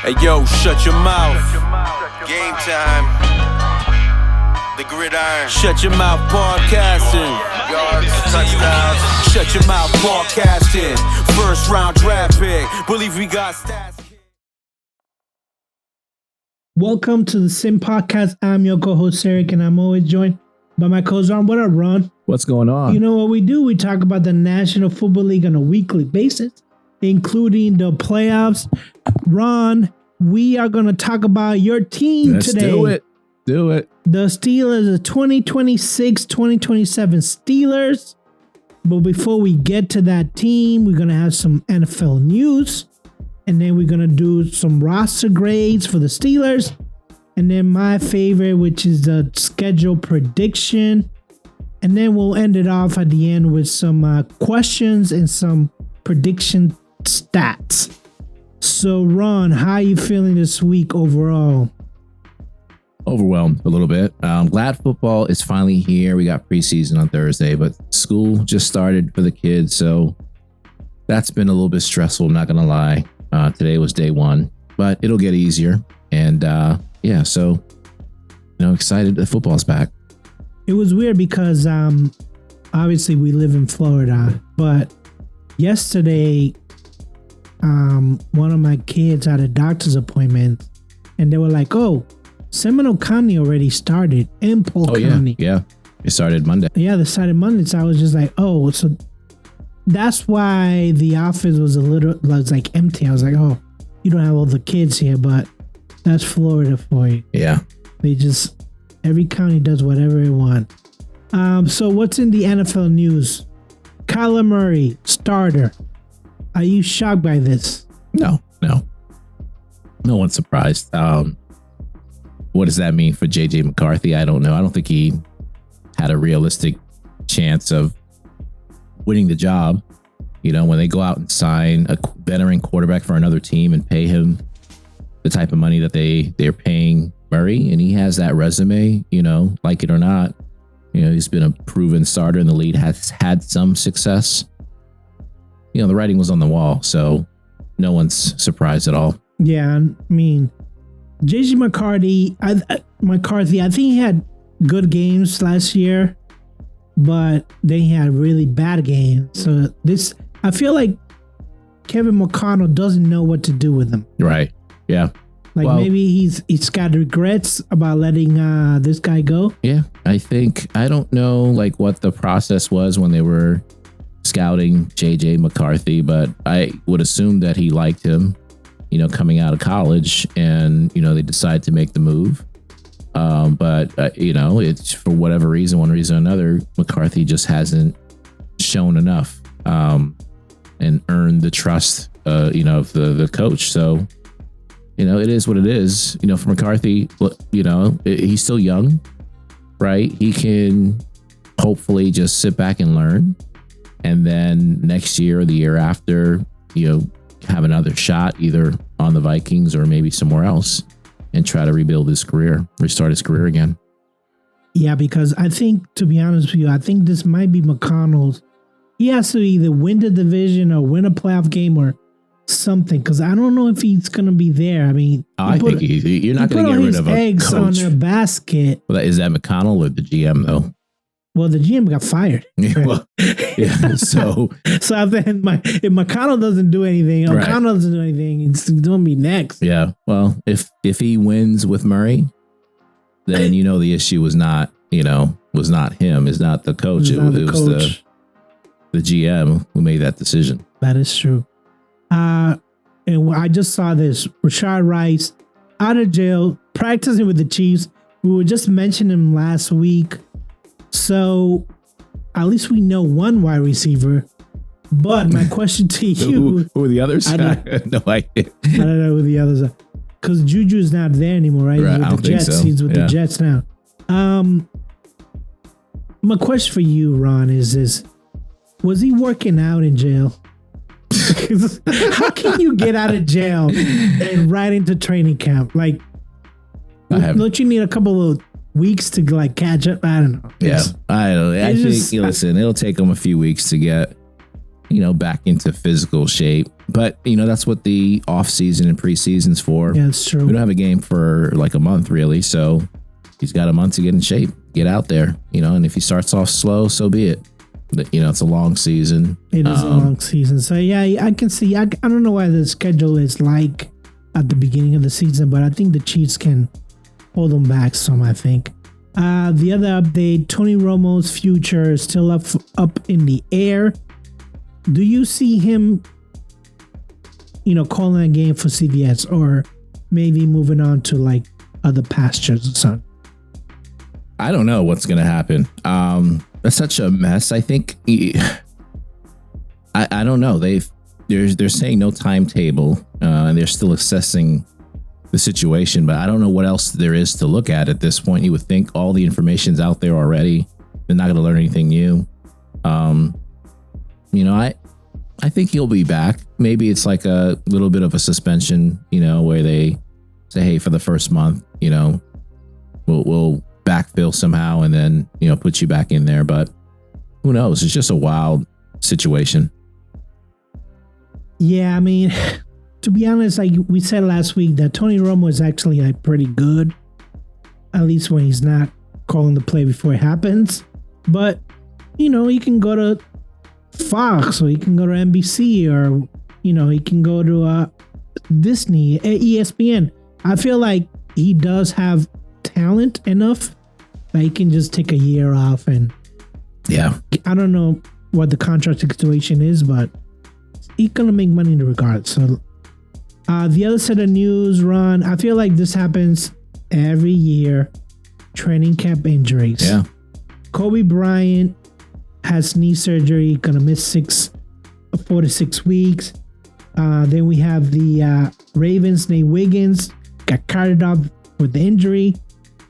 Hey yo, shut your mouth. Game time. The gridiron. Shut your mouth, podcasting. Yards, touchdowns. Shut your mouth, podcasting. First round draft pick. Believe we got stats. Welcome to the Sim Podcast. I'm your co-host Eric, and I'm always joined by my co-host Ron. What up, Ron? What's going on? You know what we do? We talk about the National Football League on a weekly basis, including the playoffs. Ron, we are going to talk about your team today. Do it. The Steelers, the 2026-2027 Steelers. But before we get to that team, we're going to have some NFL news. And then we're going to do some roster grades for the Steelers. And then my favorite, which is the schedule prediction. And then we'll end it off at the end with some questions and some prediction stats. So, Ron, how are you feeling this week overall? Overwhelmed a little bit. Glad football is finally here. We got preseason on Thursday, but school just started for the kids. So that's been a little bit stressful. I'm not going to lie. Today was day one, but it'll get easier. And so, excited that football's back. It was weird because obviously we live in Florida, but yesterday one of my kids had a doctor's appointment and they were like, oh, Seminole County already started in Polk County. Yeah. It started Monday. Yeah, they started Monday. So I was just like, oh, so that's why the office was like empty. I was like, oh, you don't have all the kids here, but that's Florida for you. Yeah. Every county does whatever it wants. So what's in the NFL news? Kyler Murray, starter. Are you shocked by this? No one's surprised. What does that mean for JJ McCarthy? I don't know. I don't think he had a realistic chance of winning the job. When they go out and sign a veteran quarterback for another team and pay him the type of money that they're paying Murray, and he has that resume, like it or not, he's been a proven starter in the league, has had some success. The writing was on the wall, so no one's surprised at all. Yeah, I mean, JJ McCarthy, I think he had good games last year, but then he had really bad games. So I feel like Kevin McConnell doesn't know what to do with him. Right. Yeah. Maybe he's got regrets about letting this guy go. Yeah, I don't know what the process was when they were scouting JJ McCarthy, but I would assume that he liked him, coming out of college, and they decided to make the move. But it's for whatever reason, one reason or another, McCarthy just hasn't shown enough and earned the trust of the coach. So it is what it is. For McCarthy, he's still young, right? He can hopefully just sit back and learn. And then next year or the year after, have another shot either on the Vikings or maybe somewhere else and try to restart his career again. Yeah, because I think, to be honest with you, I think this might be McConnell's. He has to either win the division or win a playoff game or something, because I don't know if he's going to be there. I mean, I think you're not going to get rid of a eggs coach on a basket. Well, is that McConnell or the GM though? Well, the GM got fired. Yeah. So then if McConnell doesn't do anything, O'Connell doesn't do anything, it's going to be next. Yeah. Well, if he wins with Murray, then the issue was not him. It's not the coach. It was the GM who made that decision. That is true. And I just saw this. Rashad Rice out of jail, practicing with the Chiefs. We were just mentioning him last week. So at least we know one wide receiver. But my question to you... Who are the others? I no idea. I don't know who the others are. Because Juju's not there anymore, right? Right, He's with the Jets. So. He's with the Jets now. My question for you, Ron, is this. Was he working out in jail? How can you get out of jail and right into training camp? Don't you need a couple of weeks to catch up? I don't know. Yeah, I don't know. I think listen, it'll take him a few weeks to get back into physical shape. But, that's what the off season and preseason's for. Yeah, it's true. We don't have a game for like a month really. So he's got a month to get in shape, get out there, and if he starts off slow, so be it. But, it's a long season. It is a long season. So yeah, I can see, I don't know why the schedule is like at the beginning of the season, but I think the Chiefs can hold them back some, I think. The other update, Tony Romo's future is still up in the air. Do you see him, calling a game for CBS or maybe moving on to like other pastures or something? I don't know what's going to happen. That's such a mess. I think I don't know. They're saying no timetable, and they're still assessing the situation, but I don't know what else there is to look at this point. You would think all the information's out there already. They're not going to learn anything new. I think he'll be back. Maybe it's like a little bit of a suspension, where they say, hey, for the first month, we'll backfill somehow and then, put you back in there. But who knows? It's just a wild situation. Yeah, I mean, to be honest, like we said last week, that Tony Romo is actually like pretty good, at least when he's not calling the play before it happens. But, he can go to Fox, or he can go to NBC, or, he can go to Disney, ESPN. I feel like he does have talent enough that he can just take a year off. And yeah, I don't know what the contract situation is, but he's going to make money in the regard. So the other set of news, Ron, I feel like this happens every year. Training camp injuries. Yeah. Kobe Bryant has knee surgery, gonna miss 4 to 6 weeks. Then we have the Ravens, Nate Wiggins got carted off with the injury.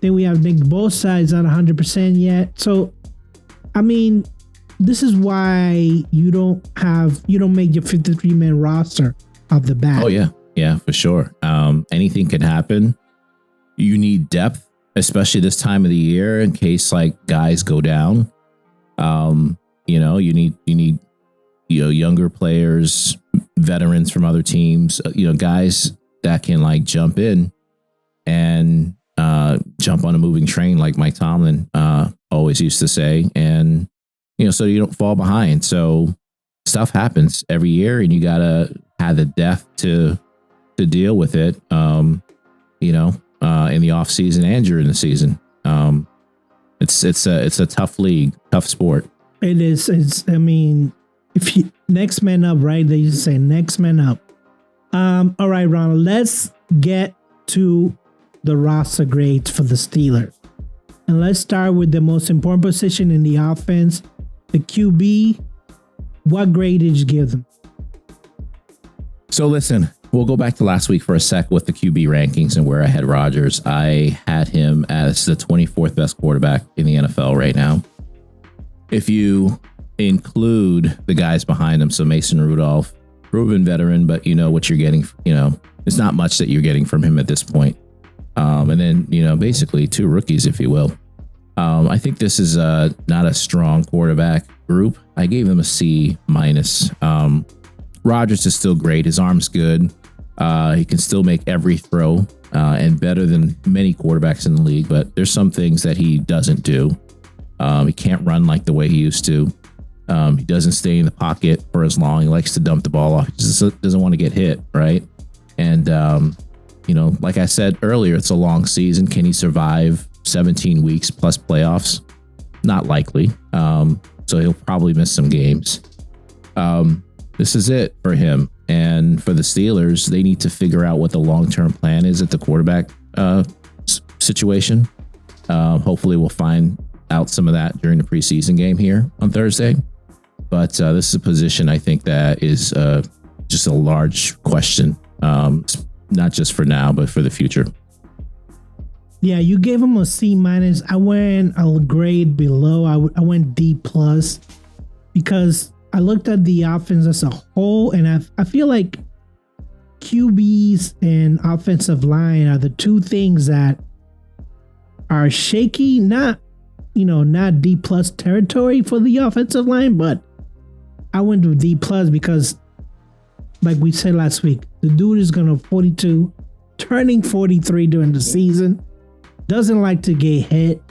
Then we have Nick Bosa is not 100% yet. So, I mean, this is why you don't make your 53-man roster off the bat. Oh yeah, for sure. Anything can happen. You need depth, especially this time of the year, in case like guys go down. You need younger players, veterans from other teams, guys that can like jump in and jump on a moving train, like Mike Tomlin always used to say, and so you don't fall behind. So stuff happens every year, and you gotta have the depth to deal with it. In the off season and during the season. It's a tough league, tough sport. It is. I mean, if you next man up, right? They used to say next man up. All right, Ronald, let's get to the roster grades for the Steelers. And let's start with the most important position in the offense, the QB. What grade did you give them? So listen, we'll go back to last week for a sec with the QB rankings and where I had Rodgers. I had him as the 24th best quarterback in the NFL right now. If you include the guys behind him, so Mason Rudolph, proven veteran, but what you're getting, there's not much that you're getting from him at this point. And then, basically 2 rookies, if you will. I think this is not a strong quarterback group. I gave them a C-. Rodgers is still great. His arm's good. He can still make every throw and better than many quarterbacks in the league, but there's some things that he doesn't do. He can't run like the way he used to. He doesn't stay in the pocket for as long. He likes to dump the ball off. He just doesn't want to get hit, right? And, like I said earlier, it's a long season. Can he survive 17 weeks plus playoffs? Not likely. So he'll probably miss some games. This is it for him. And for the Steelers, they need to figure out what the long-term plan is at the quarterback situation. Hopefully we'll find out some of that during the preseason game here on Thursday. But this is a position I think that is just a large question, not just for now, but for the future. Yeah, you gave him a C-. I went a grade below. I went D+ because I looked at the offense as a whole, and I feel like QBs and offensive line are the two things that are shaky. Not D+ territory for the offensive line, but I went with D plus because, like we said last week, the dude is gonna 42, turning 43 during the season. Doesn't like to get hit.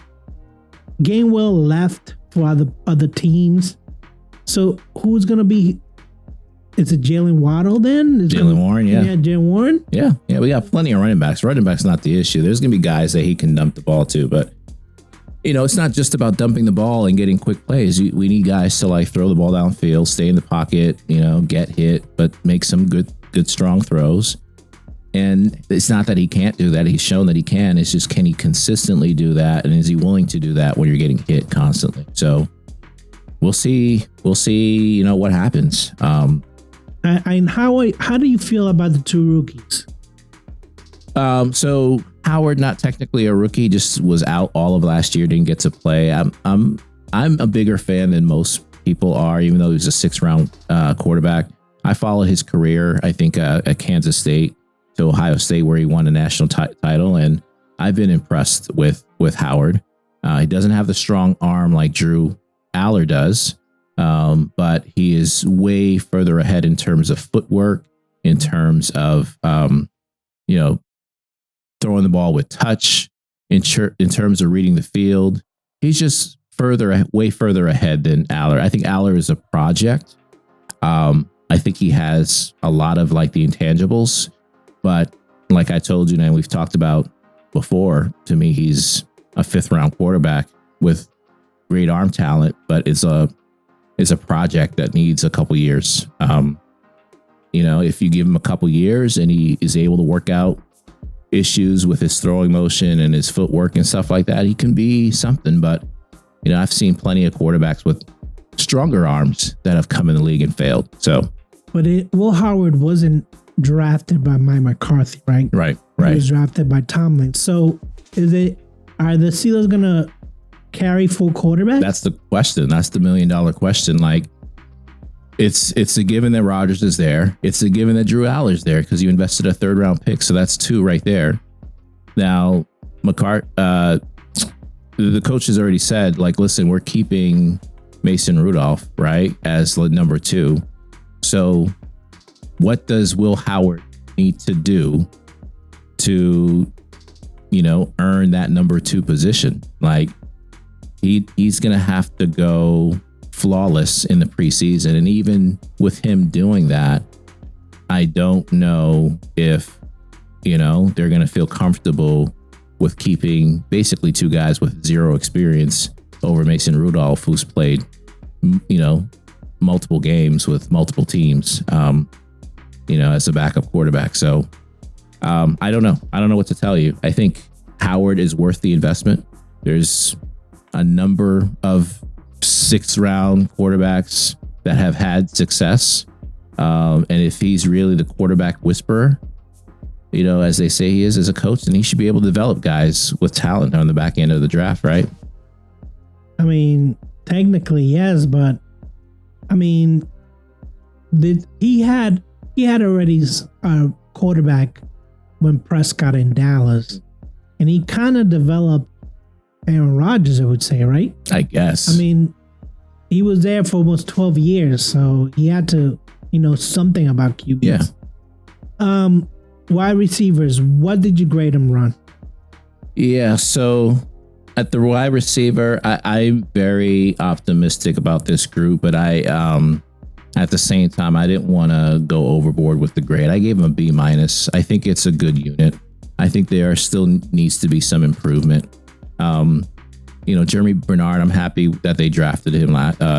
Gainwell left for other teams. So who's gonna be? Is it Jalen Waddle then? Jalen Warren, yeah. Yeah, Jalen Warren. Yeah. We got plenty of running backs. Running backs not the issue. There's gonna be guys that he can dump the ball to, but it's not just about dumping the ball and getting quick plays. We need guys to like throw the ball downfield, stay in the pocket, get hit, but make some good strong throws. And it's not that he can't do that. He's shown that he can. It's just, can he consistently do that? And is he willing to do that when you're getting hit constantly? So we'll see. We'll see, what happens. And how do you feel about the two rookies? So Howard, not technically a rookie, just was out all of last year, didn't get to play. I'm a bigger fan than most people are, even though he was a 6th round quarterback. I followed his career, I think, at Kansas State to Ohio State, where he won a national title. And I've been impressed with Howard. He doesn't have the strong arm like Drew Aller does, but he is way further ahead in terms of footwork, in terms of, throwing the ball with touch, in terms of reading the field. He's just way further ahead than Aller. I think Aller is a project. I think he has a lot of like the intangibles, but like I told you, and we've talked about before, to me, he's a 5th round quarterback with great arm talent, but it's a project that needs a couple years. If you give him a couple years and he is able to work out issues with his throwing motion and his footwork and stuff like that, he can be something. But I've seen plenty of quarterbacks with stronger arms that have come in the league and failed. So, but Will Howard wasn't drafted by Mike McCarthy, right? Right. He was drafted by Tomlin. So, are the Steelers gonna carry full quarterback? That's the question. That's the $1 million question. Like, it's a given that Rodgers is there. It's a given that Drew Aller's there because you invested a 3rd round pick. So that's 2 right there. Now, the coach has already said, like, listen, we're keeping Mason Rudolph, right, as the number 2. So what does Will Howard need to do to, earn that number 2 position? Like, he's going to have to go flawless in the preseason. And even with him doing that, I don't know if, they're going to feel comfortable with keeping basically 2 guys with 0 experience over Mason Rudolph, who's played, multiple games with multiple teams, as a backup quarterback. So I don't know. I don't know what to tell you. I think Howard is worth the investment. There's a number of 6th round quarterbacks that have had success. And if he's really the quarterback whisperer, as they say he is as a coach, then he should be able to develop guys with talent on the back end of the draft, right? I mean, technically, yes, but I mean, he had already a quarterback when Prescott in Dallas, and he kind of developed Aaron Rodgers, I would say, right? I guess. I mean, he was there for almost 12 years, so he had to, something about QBs. Yeah. Wide receivers, what did you grade him, Ron? Yeah, so at the wide receiver, I'm very optimistic about this group, but at the same time, I didn't want to go overboard with the grade. I gave him a B-. I think it's a good unit. I think there still needs to be some improvement. Jeremy Bernard, I'm happy that they drafted him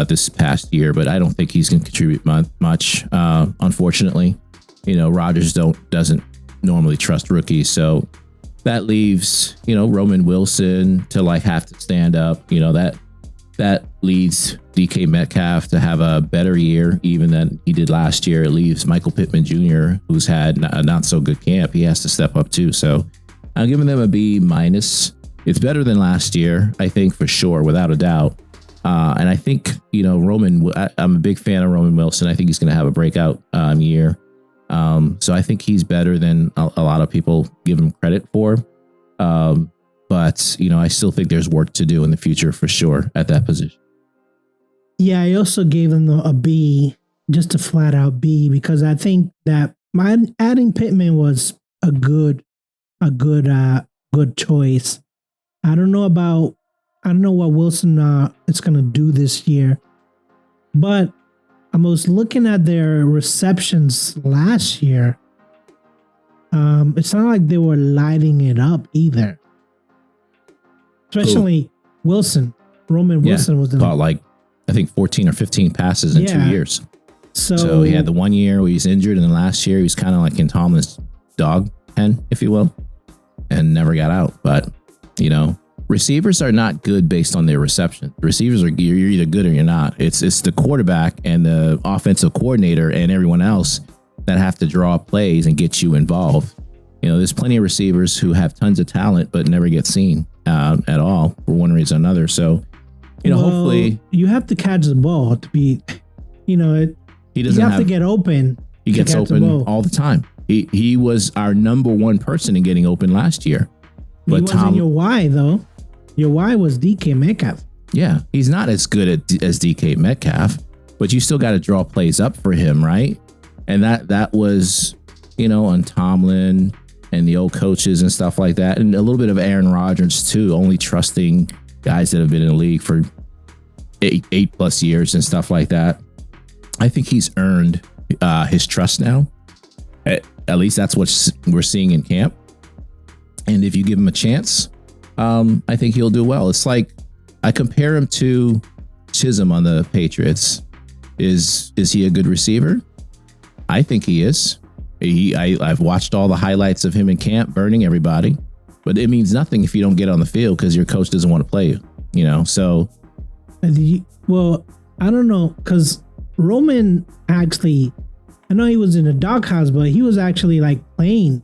this past year, but I don't think he's going to contribute much. Unfortunately, Rodgers doesn't normally trust rookies, so that leaves Roman Wilson to like have to stand up. That leads DK Metcalf to have a better year even than he did last year. It leaves Michael Pittman Jr., who's had a not so good camp. He has to step up too. So I'm giving them a B-. It's better than last year, I think, for sure, without a doubt. And I think, I'm a big fan of Roman Wilson. I think he's going to have a breakout year. So I think he's better than a lot of people give him credit for. But I still think there's work to do in the future for sure at that position. Yeah, I also gave them a B, just a flat out B, because I think that my adding Pittman was a good choice. I don't know what Wilson is going to do this year, but I was looking at their receptions last year. It's not like they were lighting it up either. Especially Wilson. Roman Wilson was about like, I think 14 or 15 passes in 2 years. So he had the 1 year where he was injured, and then last year he was kind of like in Tomlin's dog pen, if you will, and never got out. But, receivers are not good based on their reception. Receivers you're either good or you're not. It's the quarterback and the offensive coordinator and everyone else that have to draw plays and get you involved. There's plenty of receivers who have tons of talent but never get seen at all for one reason or another. So, hopefully you have to catch the ball to be, he doesn't you have to get open. He gets open all the time. He was our number one person in getting open last year. But he wasn't your Y though. Your Y was DK Metcalf. Yeah, he's not as good as DK Metcalf, but you still got to draw plays up for him, right? And that was, on Tomlin and the old coaches and stuff like that, and a little bit of Aaron Rodgers too, only trusting guys that have been in the league for 8+ years and stuff like that. I think he's earned his trust now. At least that's what we're seeing in camp. And if you give him a chance, I think he'll do well. It's like I compare him to Chisholm on the Patriots. Is he a good receiver? I think he is. I've watched all the highlights of him in camp burning everybody, but it means nothing if you don't get on the field because your coach doesn't want to play you, so. Well, I don't know, because Roman actually, I know he was in the doghouse, but he was actually like playing.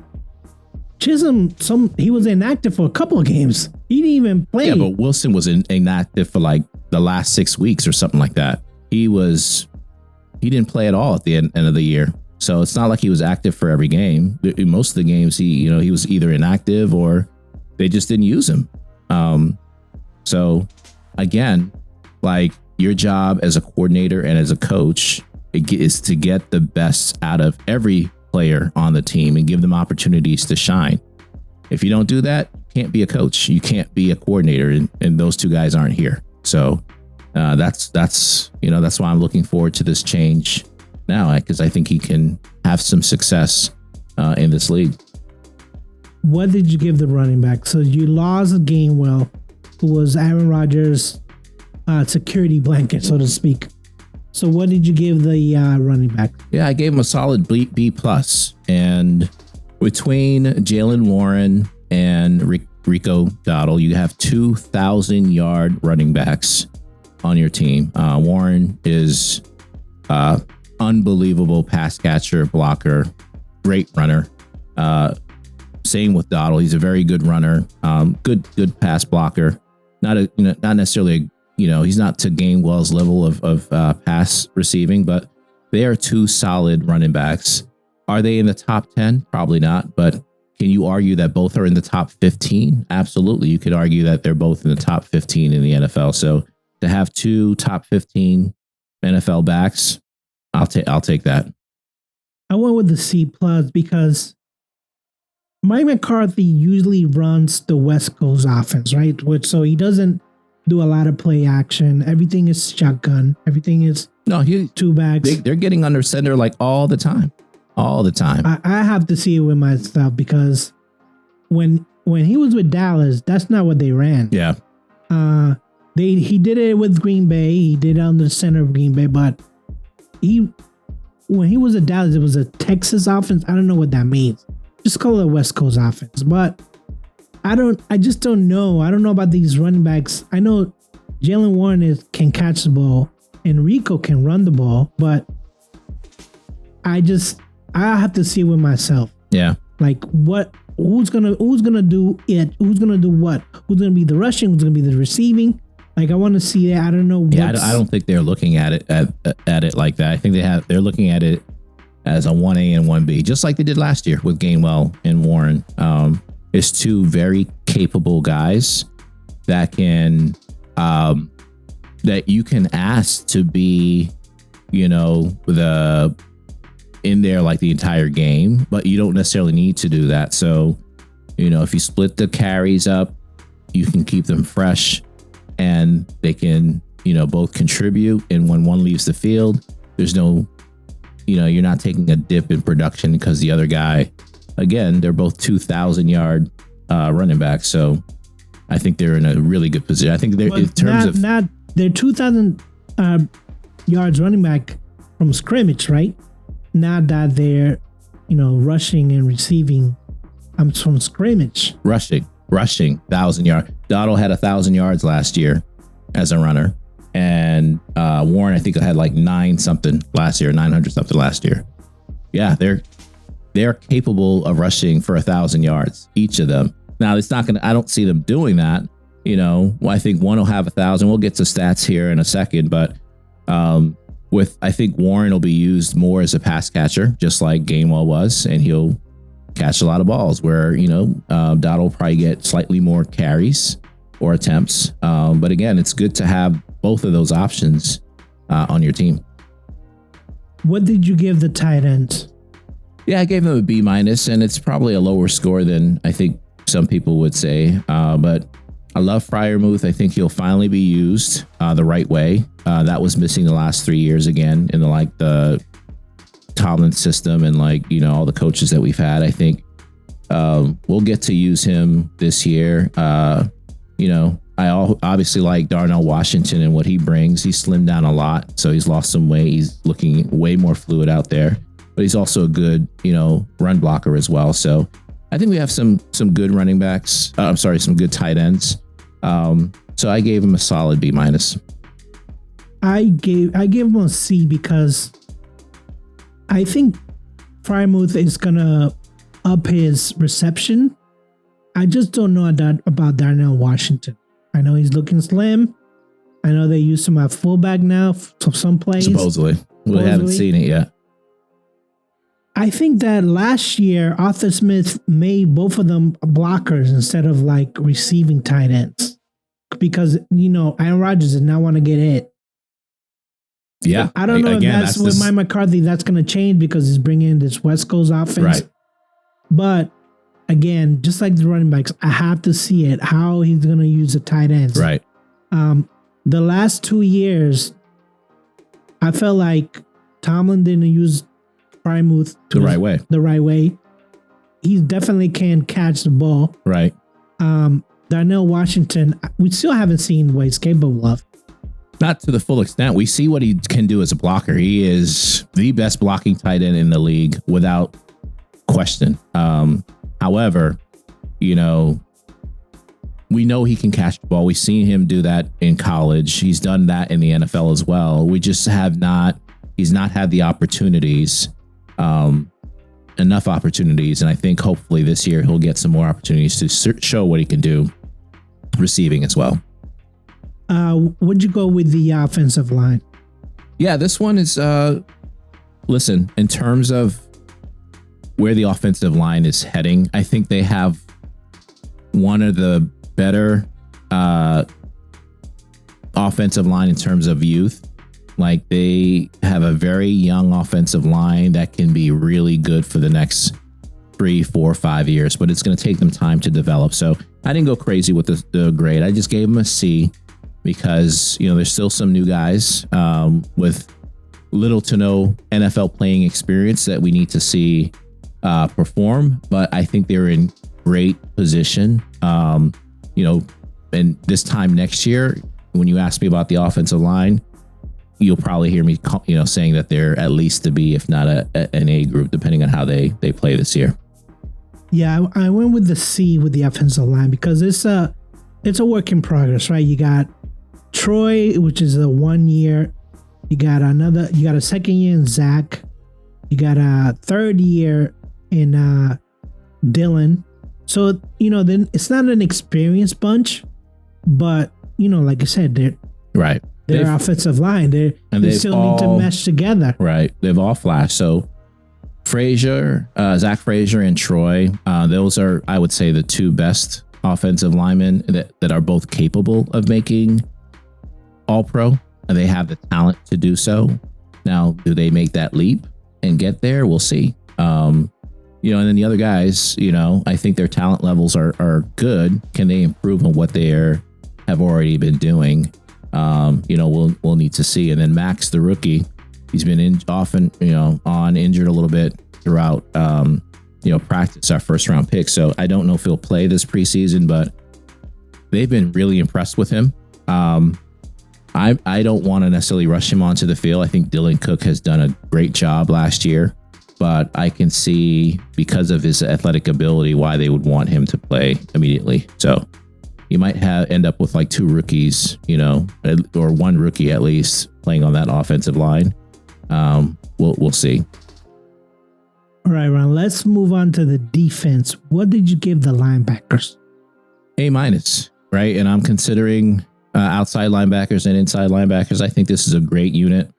Chisholm, he was inactive for a couple of games. He didn't even play. Yeah, but Wilson was inactive for like the last 6 weeks or something like that. He didn't play at all at the end of the year. So it's not like he was active for every game. In most of the games, he was either inactive or they just didn't use him. So again, like your job as a coordinator and as a coach is to get the best out of every player on the team and give them opportunities to shine. If you don't do that, you can't be a coach. You can't be a coordinator, and those two guys aren't here. So that's why I'm looking forward to this change now, because I think he can have some success in this league. What did you give the running back? So you lost Gainwell, who was Aaron Rodgers' security blanket, so to speak. So what did you give the running back? Yeah, I gave him a solid B+. And between Jalen Warren and Rico Dowdle, you have 2,000-yard running backs on your team. Warren is unbelievable pass catcher, blocker, great runner. Same with Dowdle. He's a very good runner, good pass blocker. Not necessarily he's not to Gainwell's level of pass receiving, but they are two solid running backs. Are they in the top 10? Probably not, but can you argue that both are in the top 15? Absolutely. You could argue that they're both in the top 15 in the NFL. So to have two top 15 NFL backs, I'll take that. I went with the C+ because Mike McCarthy usually runs the West Coast offense, right? So he doesn't do a lot of play action. Everything is shotgun. Everything is two backs. They're getting under center like all the time. All the time. I have to see it with myself because when he was with Dallas, that's not what they ran. Yeah. He did it with Green Bay. He did it on the center of Green Bay, but when he was at Dallas, it was a Texas offense. I don't know what that means. Just call it a West Coast offense. But I just don't know. I don't know about these running backs. I know Jalen Warren can catch the ball and Rico can run the ball, but I have to see it with myself. Yeah. Like who's gonna do it? Who's gonna do what? Who's gonna be the rushing? Who's gonna be the receiving? Like I want to see that. I don't know. Yeah, I don't think they're looking at it like that. I think they're looking at it as a 1A and 1B, just like they did last year with Gainwell and Warren. It's two very capable guys that can that you can ask to be, in there like the entire game, but you don't necessarily need to do that. So, if you split the carries up, you can keep them fresh and they can, both contribute. And when one leaves the field, there's no, you're not taking a dip in production because the other guy, again, they're both 2,000 yard running backs. So I think they're in a really good position. I think they're in terms of they're 2,000 yards running back from scrimmage, right? Not that they're, rushing and receiving. I'm from scrimmage. Rushing 1,000 yards. Dottle had 1,000 yards last year as a runner. And Warren, I think, had like 900 something last year. Yeah, they're capable of rushing for 1,000 yards, each of them. Now, it's not I don't see them doing that. I think one will have 1,000. We'll get to stats here in a second, but I think Warren will be used more as a pass catcher, just like Gainwell was, and he'll catch a lot of balls where, Dottle will probably get slightly more carries or attempts. But again, it's good to have both of those options on your team. What did you give the tight ends? Yeah, I gave them a B-, and it's probably a lower score than I think some people would say. But I love Freiermuth. I think he'll finally be used the right way. That was missing the last 3 years again in the Tomlin system and all the coaches that we've had. I think we'll get to use him this year. I obviously like Darnell Washington and what he brings. He's slimmed down a lot, so he's lost some weight. He's looking way more fluid out there, but he's also a good, run blocker as well. So I think we have some good running backs. Some good tight ends. So I gave him a solid B-. I gave him a C because I think Freiermuth is gonna up his reception. I just don't know about Darnell Washington. I know he's looking slim. I know they use him at fullback now for some plays. Supposedly. We haven't seen it yet. I think that last year, Arthur Smith made both of them blockers instead of receiving tight ends. Because, Aaron Rodgers did not want to get hit. Yeah. I don't know if that's with Mike McCarthy, that's going to change because he's bringing in this West Coast offense. Right. But again, just like the running backs, I have to see it, how he's going to use the tight ends. Right. The last 2 years, I felt like Tomlin didn't use Freiermuth the right way. He definitely can catch the ball. Right. Darnell Washington, we still haven't seen what he's capable of. Not to the full extent. We see what he can do as a blocker. He is the best blocking tight end in the league without question. However, we know he can catch the ball. We've seen him do that in college. He's done that in the NFL as well. We just he's not had the opportunities, enough opportunities. And I think hopefully this year he'll get some more opportunities to show what he can do receiving as well. Would you go with the offensive line? Yeah, this one is, listen, in terms of where the offensive line is heading, I think they have one of the better offensive line in terms of youth. They have a very young offensive line that can be really good for the next 3, 4, 5 years, but it's going to take them time to develop. So I didn't go crazy with the grade. I just gave them a C because, there's still some new guys with little to no NFL playing experience that we need to see perform, but I think they're in great position. And this time next year, when you ask me about the offensive line, you'll probably hear me, saying that they're at least a B, if not an A group, depending on how they play this year. Yeah, I went with the C with the offensive line because it's a work in progress, right? You got Troy, which is a 1 year. You got a second year in Zach. You got a third year in Dylan. So, then it's not an experienced bunch, but, like I said, they're right. Their offensive line, they still need to mesh together. Right. They've all flashed. So Zach Frazier and Troy, those are, I would say, the two best offensive linemen that are both capable of making All-Pro, and they have the talent to do so. Now, do they make that leap and get there? We'll see. And then the other guys, I think their talent levels are good. Can they improve on what they have already been doing? We'll need to see. And then Max, the rookie, he's been often injured a little bit throughout practice, our first round pick. So I don't know if he'll play this preseason, but they've been really impressed with him. I don't want to necessarily rush him onto the field. I think Dylan Cook has done a great job last year, but I can see, because of his athletic ability, why they would want him to play immediately. So you might end up with like two rookies, or one rookie at least playing on that offensive line. We'll see. All right, Ron, let's move on to the defense. What did you give the linebackers? A-, right? And I'm considering outside linebackers and inside linebackers. I think this is a great unit.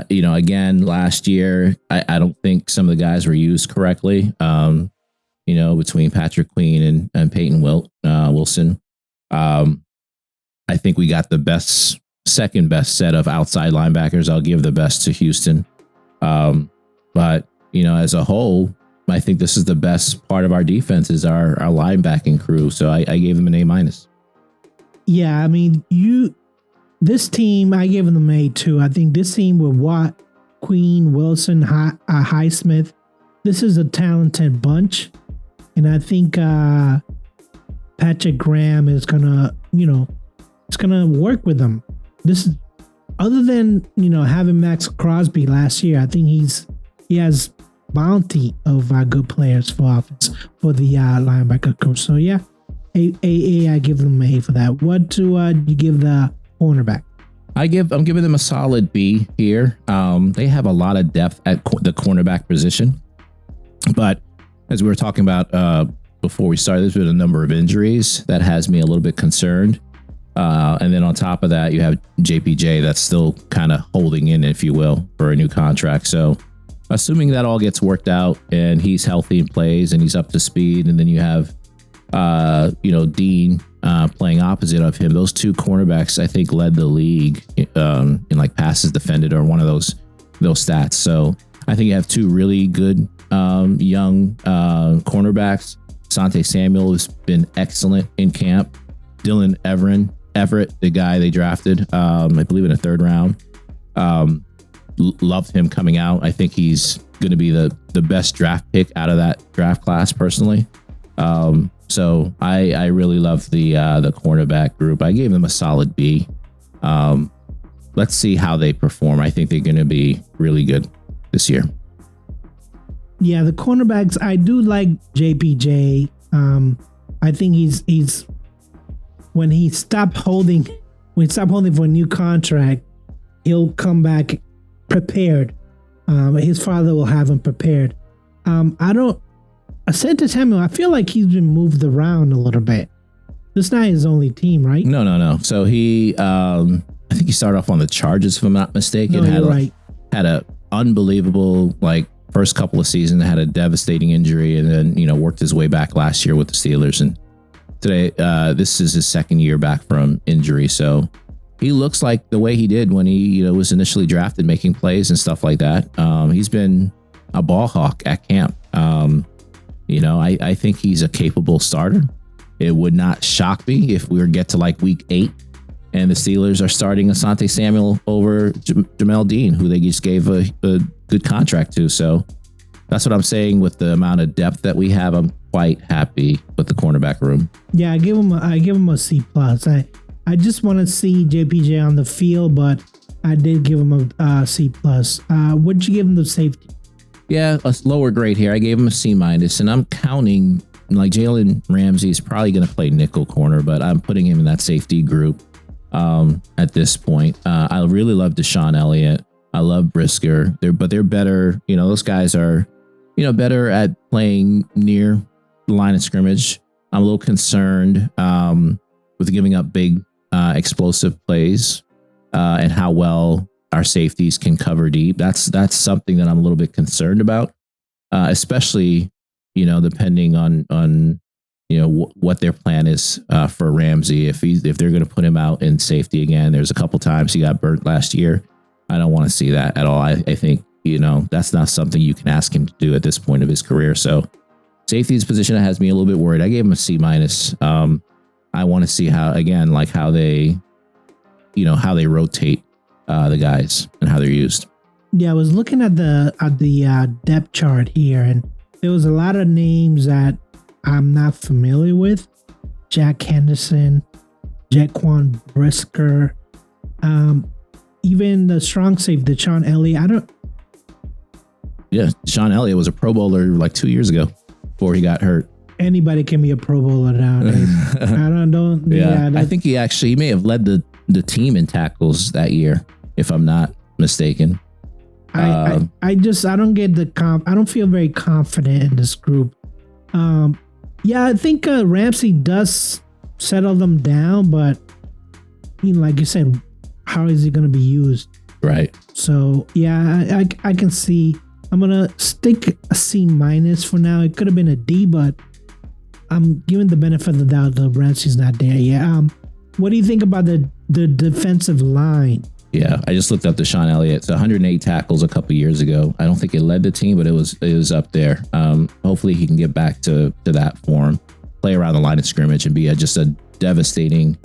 Again, last year, I don't think some of the guys were used correctly. Between Patrick Queen and Peyton Wilson. I think we got the second best set of outside linebackers. I'll give the best to Houston. But as a whole, I think this is the best part of our defense is our linebacking crew. So I gave them an A-. Yeah, I mean, this team, I gave them an A too. I think this team with Watt, Queen, Wilson, Highsmith, this is a talented bunch. And I think Patrick Graham is gonna, it's gonna work with them. This is, other than having Max Crosby last year, I think he has bounty of good players for offense for the linebacker crew. So yeah, I give them an A for that. What do you give the cornerback? I'm giving them a solid B here. They have a lot of depth at the cornerback position, but as we were talking about before we started, there's been a number of injuries that has me a little bit concerned. And then on top of that, you have JPJ that's still kind of holding in, if you will, for a new contract. So assuming that all gets worked out and he's healthy and plays and he's up to speed, and then you have, Dean playing opposite of him. Those two cornerbacks, I think, led the league in like passes defended or one of those stats. So I think you have two really good young cornerbacks. Asante Samuel has been excellent in camp. Dylan Everett, the guy they drafted, I believe in the third round, loved him coming out. I think he's going to be the best draft pick out of that draft class personally. So I really love the cornerback group. I gave them a solid B. Let's see how they perform. I think they're going to be really good this year. Yeah, the cornerbacks, I do like JPJ. I think he's when he stopped holding for a new contract, he'll come back prepared. His father will have him prepared. Asante Samuel, I feel like he's been moved around a little bit. This is not his only team, right? No. So he, I think he started off on the Chargers, if I'm not mistaken. No, you're right. Had a unbelievable first couple of seasons, had a devastating injury, and then worked his way back last year with the Steelers. And today, this is his second year back from injury. So he looks like the way he did when he was initially drafted, making plays and stuff like that. He's been a ball hawk at camp. I think he's a capable starter. It would not shock me if we get to week 8 and the Steelers are starting Asante Samuel over Jamel Dean, who they just gave a good contract to. So that's what I'm saying with the amount of depth that we have. I'm quite happy with the cornerback room. Yeah, I give him a C+. I just want to see JPJ on the field, but I did give him a C+. What'd you give him the safety? Yeah, a lower grade here. I gave him a C-, and I'm counting Jalen Ramsey is probably going to play nickel corner, but I'm putting him in that safety group at this point. I really love Deshaun Elliott. I love Brisker. They're better. Those guys are, better at playing near the line of scrimmage. I'm a little concerned with giving up big explosive plays and how well our safeties can cover deep. That's something that I'm a little bit concerned about, especially, depending on what their plan is for Ramsey. If they're going to put him out in safety again, there's a couple times he got burnt last year. I don't want to see that at all. I think, that's not something you can ask him to do at this point of his career. So safety's position that has me a little bit worried. I gave him a C-. I want to see how they rotate the guys and how they're used. Yeah, I was looking at the depth chart here, and there was a lot of names that I'm not familiar with. Jack Henderson, Jaquan Brisker, even the strong safety, Sean Elliott. Yeah, Sean Elliott was a Pro Bowler like 2 years ago before he got hurt. Anybody can be a Pro Bowler now. I think he may have led the team in tackles that year, if I'm not mistaken. I don't get I don't feel very confident in this group. I think Ramsey does settle them down, but like you said, how is he going to be used? Right. So yeah, I can see. I'm gonna stick a C- for now. It could have been a D, but I'm giving the benefit of the doubt that Ramsey's not there yet. What do you think about the defensive line? Yeah, I just looked up Sean Elliott. It's 108 tackles a couple years ago. I don't think it led the team, but it was up there. Hopefully he can get back to that form, play around the line of scrimmage, and be just a devastating,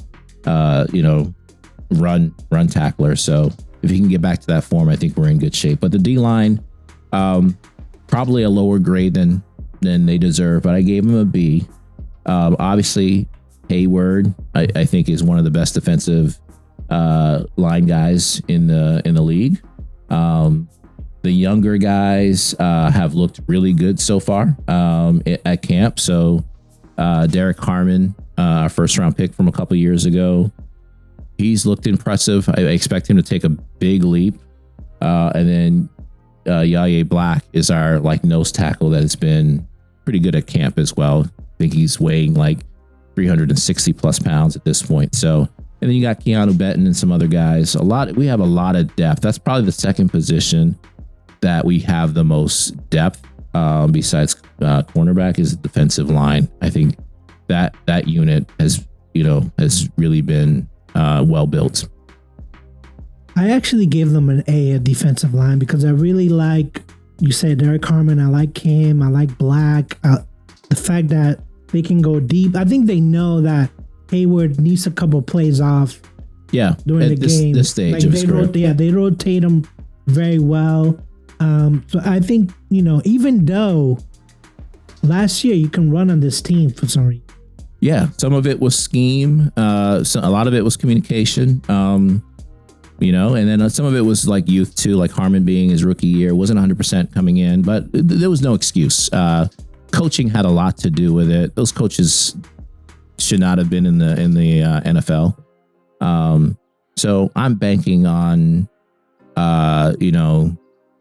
run tackler. So if he can get back to that form, I think we're in good shape. But the D line, probably a lower grade than they deserve, but I gave him a B. Obviously, Hayward, I think, is one of the best defensive line guys in the league. The younger guys have looked really good so far at camp. So Derek Harmon, our first round pick from a couple years ago, he's looked impressive. I expect him to take a big leap. And then Yaya Black is our nose tackle that has been pretty good at camp as well. I think he's weighing 360 plus pounds at this point. So, and then you got Keanu Benton and some other guys. We have a lot of depth. That's probably the second position that we have the most depth besides cornerback is the defensive line. I think that unit has really been well built. I actually gave them an A at defensive line because I really like, you said Derek Harmon, I like him, I like Black. The fact that they can go deep. I think they know that Hayward needs a couple plays off during the game. This stage of his career. They rotate him very well. So I think, even though last year you can run on this team for some reason. Yeah, some of it was scheme. A lot of it was communication. And then some of it was youth too, like Harmon being his rookie year, wasn't 100% coming in, but there was no excuse. Coaching had a lot to do with it. Those coaches should not have been in the NFL. So I'm banking on,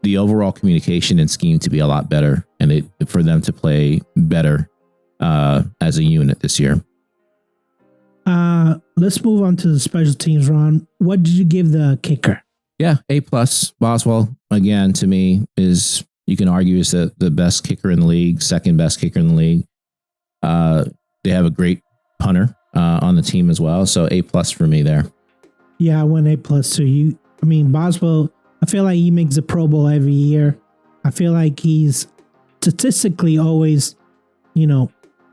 the overall communication and scheme to be a lot better, and for them to play better as a unit this year. Let's move on to the special teams, Ron. What did you give the kicker? Yeah, A+. Boswell, again, to me, you can argue is the best kicker in the league, second best kicker in the league. They have a great punter on the team as well. So A+ for me there. Yeah, I went A+ too. Boswell, I feel like he makes a Pro Bowl every year. I feel like he's statistically always,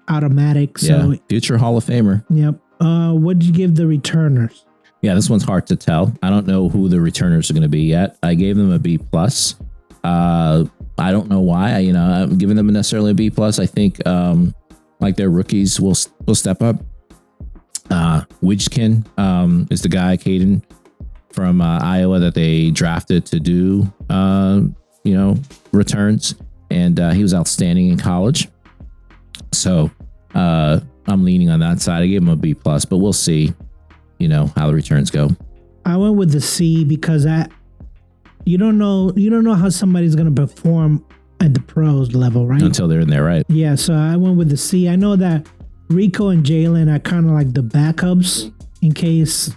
automatic. So future Hall of Famer. Yep. What did you give the returners? Yeah, this one's hard to tell. I don't know who the returners are going to be yet. I gave them a B+. I don't know why. I'm giving them necessarily a B+. I think their rookies will step up. Widgekin is the guy, Caden from Iowa, that they drafted to do returns, and he was outstanding in college. So I'm leaning on that side. I gave him a B+, but we'll see, how the returns go. I went with the C because you don't know how somebody's going to perform at the pros level, right? Until they're in there, right? Yeah, so I went with the C. I know that Rico and Jalen are kind of like the backups in case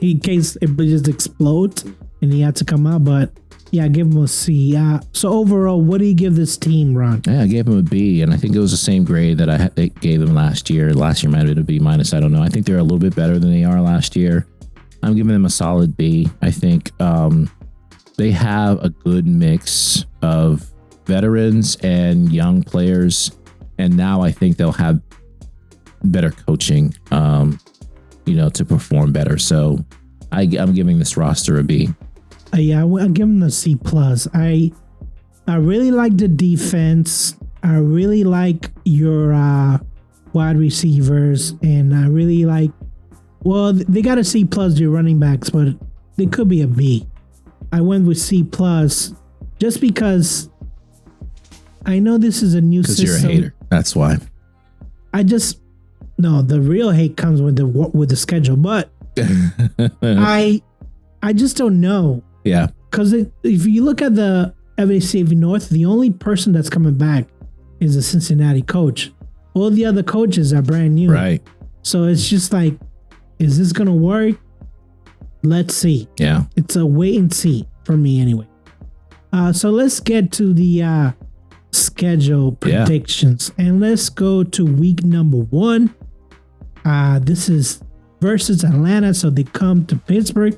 it just explodes and he had to come out, but Yeah, I give them a C. So overall, what do you give this team, Ron? Yeah, I gave them a B, and I think it was the same grade that I gave them last year. Last year might have been a B minus. I don't know. I think they're a little bit better than they are last year. I'm giving them a solid B. I think they have a good mix of veterans and young players, and now I think they'll have better coaching, to perform better. So I'm giving this roster a B. Yeah, I'll give them a C plus. I really like the defense. I really like your wide receivers, and I really like. Well, they got a C plus your running backs, but they could be a B. I went with C plus just because I know this is a new system. Because you're a hater. That's why. The real hate comes with the schedule, but I just don't know. Yeah. Because if you look at the FACV North, the only person that's coming back is the Cincinnati coach. All the other coaches are brand new. Right. So it's just like, is this going to work? Let's see. Yeah. It's a wait and see for me anyway. So let's get to the schedule predictions. Yeah. And let's go to week number 1. This is versus Atlanta. So they come to Pittsburgh.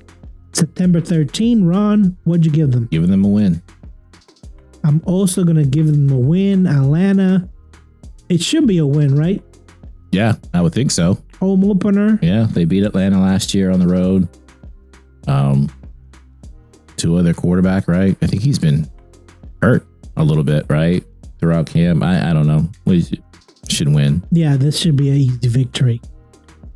September 13. Ron, what'd you give them? Giving them a win. I'm also going to give them a win. Atlanta. It should be a win, right? Yeah, I would think so. Home opener. Yeah, they beat Atlanta last year on the road. Tua, their quarterback, right? I think he's been hurt a little bit, right? Throughout camp. I don't know. We should win. Yeah, this should be an easy victory.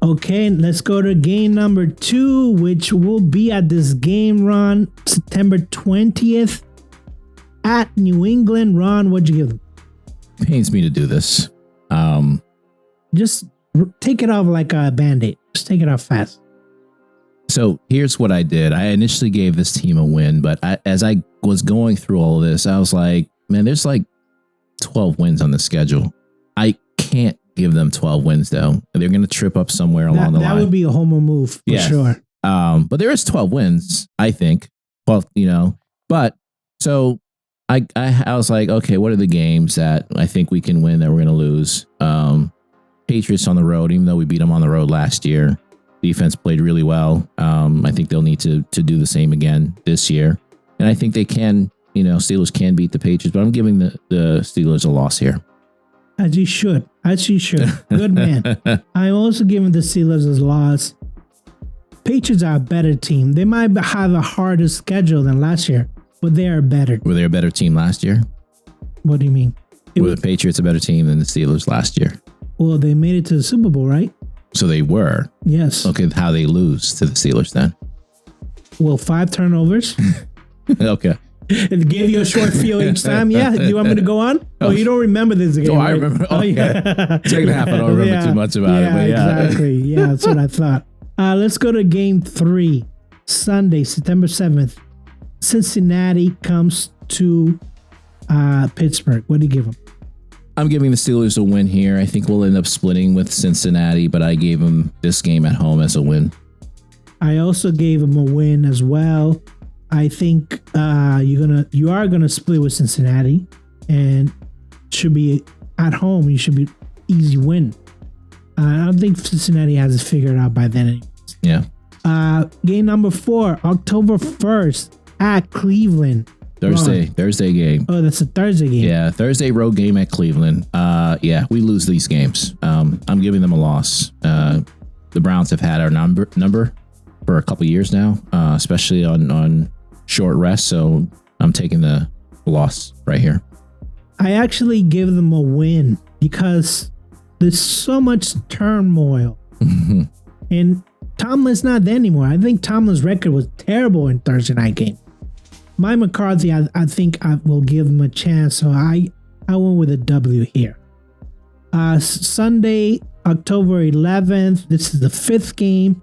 Okay, let's go to game number 2, which will be at this game, Ron, September 20th at New England. Ron, what'd you give them? Pains me to do this. Just take it off like a Band-Aid. Just take it off fast. So here's what I did. I initially gave this team a win, but as I was going through all of this, I was like, man, there's like 12 wins on the schedule. I can't give them 12 wins, though. They're going to trip up somewhere along the line. That would be a homer move for sure. But there is 12 wins, I think. Well, but so I was like, okay, what are the games that I think we can win that we're going to lose? Patriots on the road, even though we beat them on the road last year. Defense played really well. I think they'll need to do the same again this year. And I think they can, Steelers can beat the Patriots, but I'm giving the Steelers a loss here. As you should. Good man. I'm also giving the Steelers a loss. Patriots are a better team. They might have a harder schedule than last year, but they are better. Were they a better team last year? What do you mean? Were the Patriots a better team than the Steelers last year? Well, they made it to the Super Bowl, right? So they were. Yes. Okay, how they lose to the Steelers then? Well, 5 turnovers. Okay. It gave you a short field each time. Yeah. Do you want me to go on? Oh, you don't remember this game. Oh, right? I remember. Oh, yeah. Second half, I don't remember too much about it. But Exactly. Yeah, that's what I thought. Let's go to game 3. Sunday, September 7th. Cincinnati comes to Pittsburgh. What do you give them? I'm giving the Steelers a win here. I think we'll end up splitting with Cincinnati, but I gave them this game at home as a win. I also gave them a win as well. I think you are gonna split with Cincinnati, and should be at home. You should be easy win. I don't think Cincinnati has it figured out by then. Anyways. Yeah. Game number 4, October 1st at Cleveland. Thursday game. Oh, that's a Thursday game. Yeah, Thursday road game at Cleveland. Yeah, we lose these games. I'm giving them a loss. The Browns have had our number for a couple years now, especially on short rest. So I'm taking the loss right here. I actually give them a win because there's so much turmoil. And Tomlin's not there anymore. I think Tomlin's record was terrible in Thursday night game. Mike McCarthy, I think I will give him a chance. So I went with a W here. Sunday, October 11th. This is the 5th game.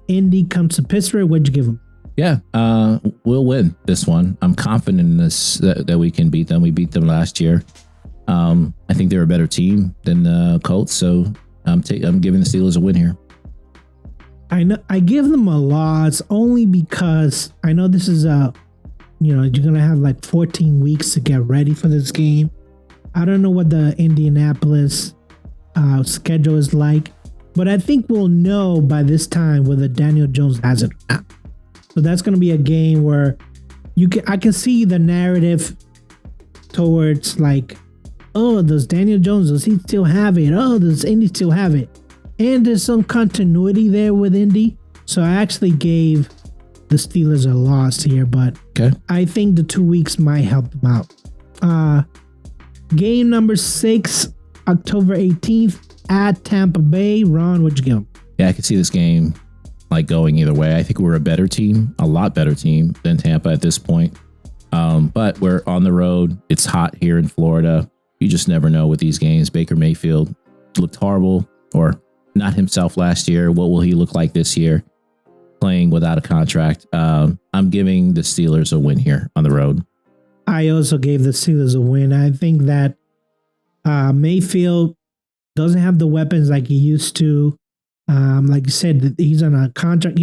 Indy comes to Pittsburgh. What'd you give them? Yeah, we'll win this one. I'm confident in this that we can beat them. We beat them last year. I think they're a better team than the Colts, so I'm giving the Steelers a win here. I give them a loss only because I know this is you're going to have like 14 weeks to get ready for this game. I don't know what the Indianapolis schedule is like, but I think we'll know by this time whether Daniel Jones has it or not. So that's going to be a game where I can see the narrative towards like, oh, does Daniel Jones, does he still have it? Oh, does Indy still have it? And there's some continuity there with Indy. So I actually gave the Steelers a loss here, but okay. I think the 2 weeks might help them out. Game number 6, October 18th at Tampa Bay. Ron, what'd you give them? Yeah, I could see this game like going either way. I think we're a better team, a lot better team than Tampa at this point. But we're on the road. It's hot here in Florida. You just never know with these games. Baker Mayfield looked horrible or not himself last year. What will he look like this year playing without a contract? I'm giving the Steelers a win here on the road. I also gave the Steelers a win. I think that Mayfield doesn't have the weapons like he used to. Like you said, he's on a contract.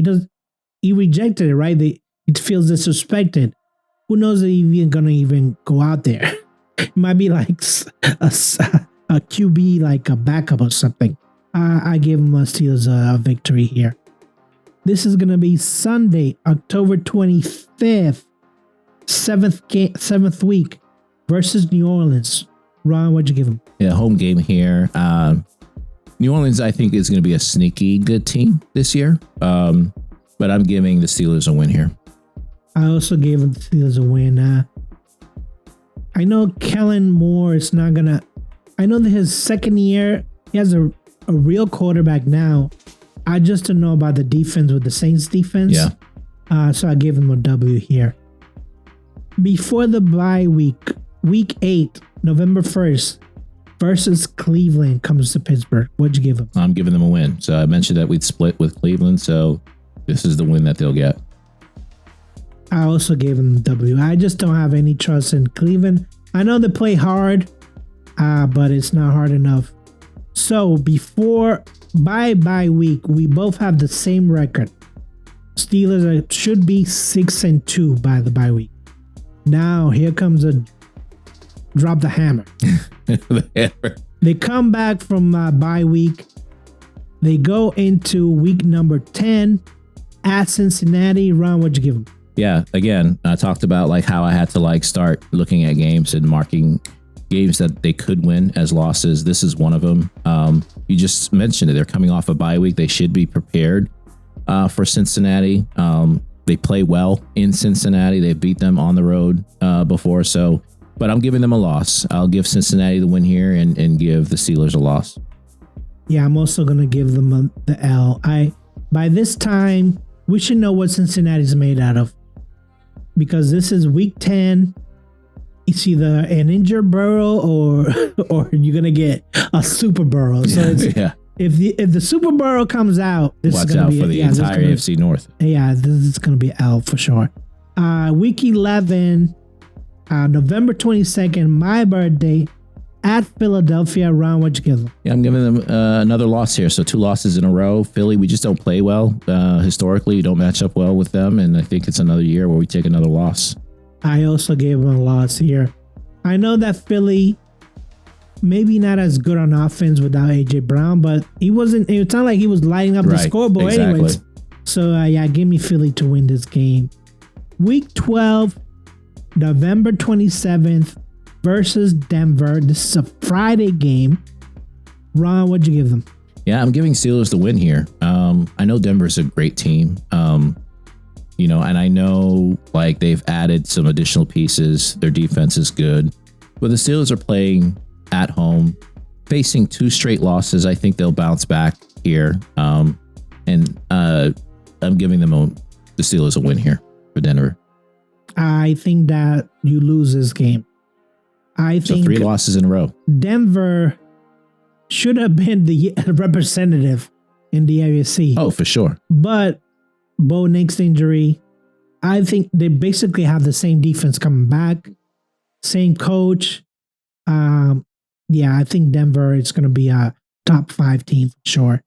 He rejected it, right? He feels disrespected. Who knows if he's going to even go out there? It might be like a QB, like a backup or something. I gave him a Steelers a victory here. This is going to be Sunday, October 25th, seventh week versus New Orleans. Ron, what'd you give him? Yeah, home game here. New Orleans, I think, is going to be a sneaky good team this year. But I'm giving the Steelers a win here. I also gave the Steelers a win. I know Kellen Moore is not going to... I know that his second year, he has a real quarterback now. I just don't know about the defense with the Saints defense. Yeah. So I gave him a W here. Before the bye week, week 8, November 1st, versus Cleveland comes to Pittsburgh. What'd you give them? I'm giving them a win. So I mentioned that we'd split with Cleveland. So this is the win that they'll get. I also gave them the W. I just don't have any trust in Cleveland. I know they play hard, but it's not hard enough. So before bye week, we both have the same record. Steelers should be 6-2 by the bye week. Now here comes a drop the hammer. They come back from bye week. They go into week number 10 at Cincinnati. Ron, what'd you give them? Yeah, again, I talked about like how I had to like start looking at games and marking games that they could win as losses. This is one of them. You just mentioned it. They're coming off a bye week. They should be prepared for Cincinnati. They play well in Cincinnati. They beat them on the road before. So, but I'm giving them a loss. I'll give Cincinnati the win here and give the Steelers a loss. Yeah, I'm also going to give them the L. By this time, we should know what Cincinnati's made out of. Because this is week 10. It's either an injured Burrow or you're going to get a Super Burrow. So if the Super Burrow comes out, this watch is going out to be for the entire AFC North. Yeah, this is going to be L for sure. Week 11, November 22nd, my birthday, at Philadelphia. Ron, what'd you give them? Yeah, I'm giving them another loss here. So 2 losses in a row. Philly, we just don't play well. Historically, we don't match up well with them. And I think it's another year where we take another loss. I also gave them a loss here. I know that Philly, maybe not as good on offense without A.J. Brown, but it's not like he was lighting up the scoreboard anyways. So yeah, give me Philly to win this game. Week 12, November 27th, versus Denver. This is a Friday game. Ron, what'd you give them? Yeah, I'm giving Steelers the win here. I know Denver's a great team. And I know like they've added some additional pieces. Their defense is good. But the Steelers are playing at home, facing 2 straight losses. I think they'll bounce back here. I'm giving them the Steelers a win here for Denver. I think that you lose this game. I think 3 losses in a row. Denver should have been the representative in the AFC. Oh, for sure. But Bo Nix's injury, I think they basically have the same defense coming back, same coach. Yeah, I think Denver is going to be a top 5 team for sure.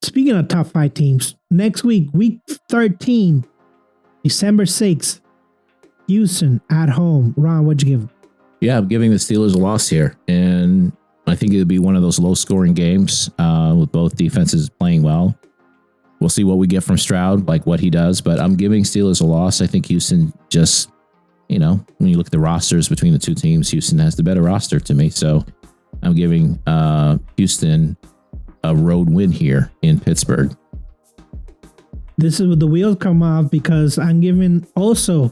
Speaking of top 5 teams, next week, week 13, December 6th, Houston at home. Ron, what'd you give them? Yeah, I'm giving the Steelers a loss here. And I think it'll be one of those low-scoring games with both defenses playing well. We'll see what we get from Stroud, like what he does. But I'm giving Steelers a loss. I think Houston just, when you look at the rosters between the two teams, Houston has the better roster to me. So I'm giving Houston a road win here in Pittsburgh. This is where the wheels come off because I'm giving also